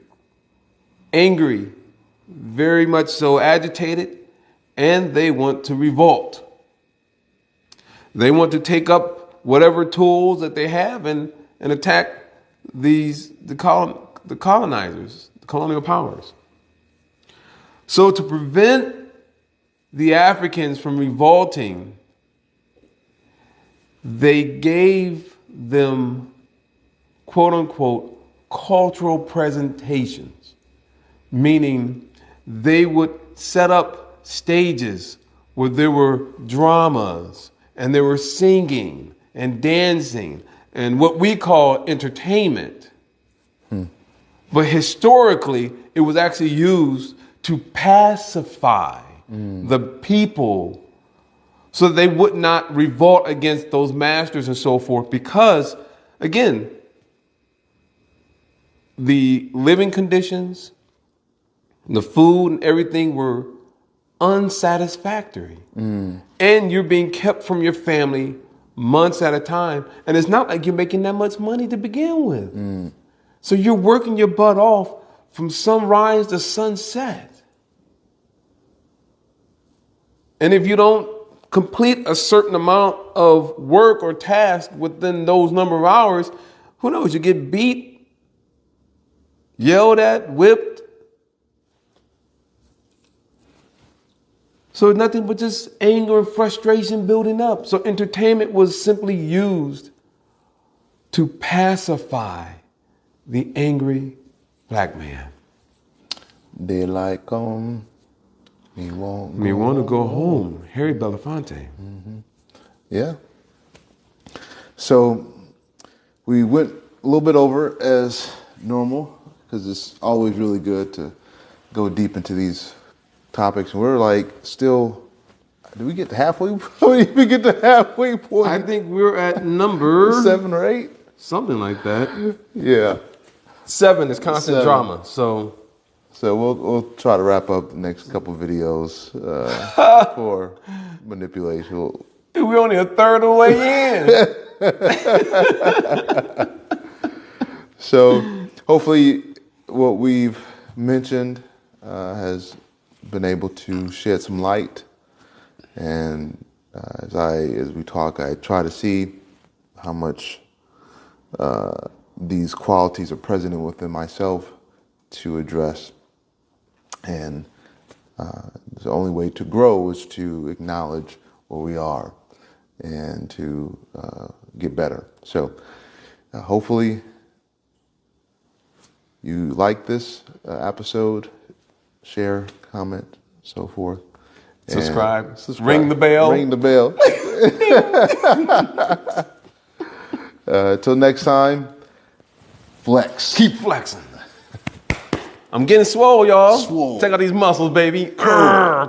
Speaker 1: angry, very much so agitated, and they want to revolt. They want to take up whatever tools that they have and attack the colonizers, the colonial powers. So to prevent the Africans from revolting, they gave them, quote unquote, cultural presentations. meaning they would set up stages where there were dramas and there were singing and dancing and what we call entertainment. But historically, it was actually used to pacify the people so that they would not revolt against those masters and so forth because, again, the living conditions, the food and everything were unsatisfactory. And you're being kept from your family months at a time. And it's not like you're making that much money to begin with. So you're working your butt off from sunrise to sunset. And if you don't complete a certain amount of work or task within those number of hours, who knows, you get beat, yelled at, whipped. So nothing but just anger and frustration building up. So entertainment was simply used to pacify the angry black man.
Speaker 2: They like me
Speaker 1: want to go home. Harry Belafonte.
Speaker 2: Yeah. So we went a little bit over as normal because it's always really good to go deep into these topics. And we're like still, did we get to halfway? Did we get to halfway point?
Speaker 1: I think we're at number
Speaker 2: 7 or 8.
Speaker 1: something like that.
Speaker 2: Yeah.
Speaker 1: 7 is constant
Speaker 2: 7.
Speaker 1: drama. So
Speaker 2: we'll try to wrap up the next couple videos for manipulation.
Speaker 1: we're only a third of the way in.
Speaker 2: So hopefully what we've mentioned has been able to shed some light. And as we talk, I try to see how much these qualities are present within myself to address. And the only way to grow is to acknowledge where we are and to get better. So hopefully you like this episode, share, comment, so forth.
Speaker 1: Subscribe. Ring the bell.
Speaker 2: Ring the bell. Till next time, flex.
Speaker 1: Keep flexing. I'm getting swole, y'all.
Speaker 2: Swole.
Speaker 1: Check out these muscles, baby. Curl.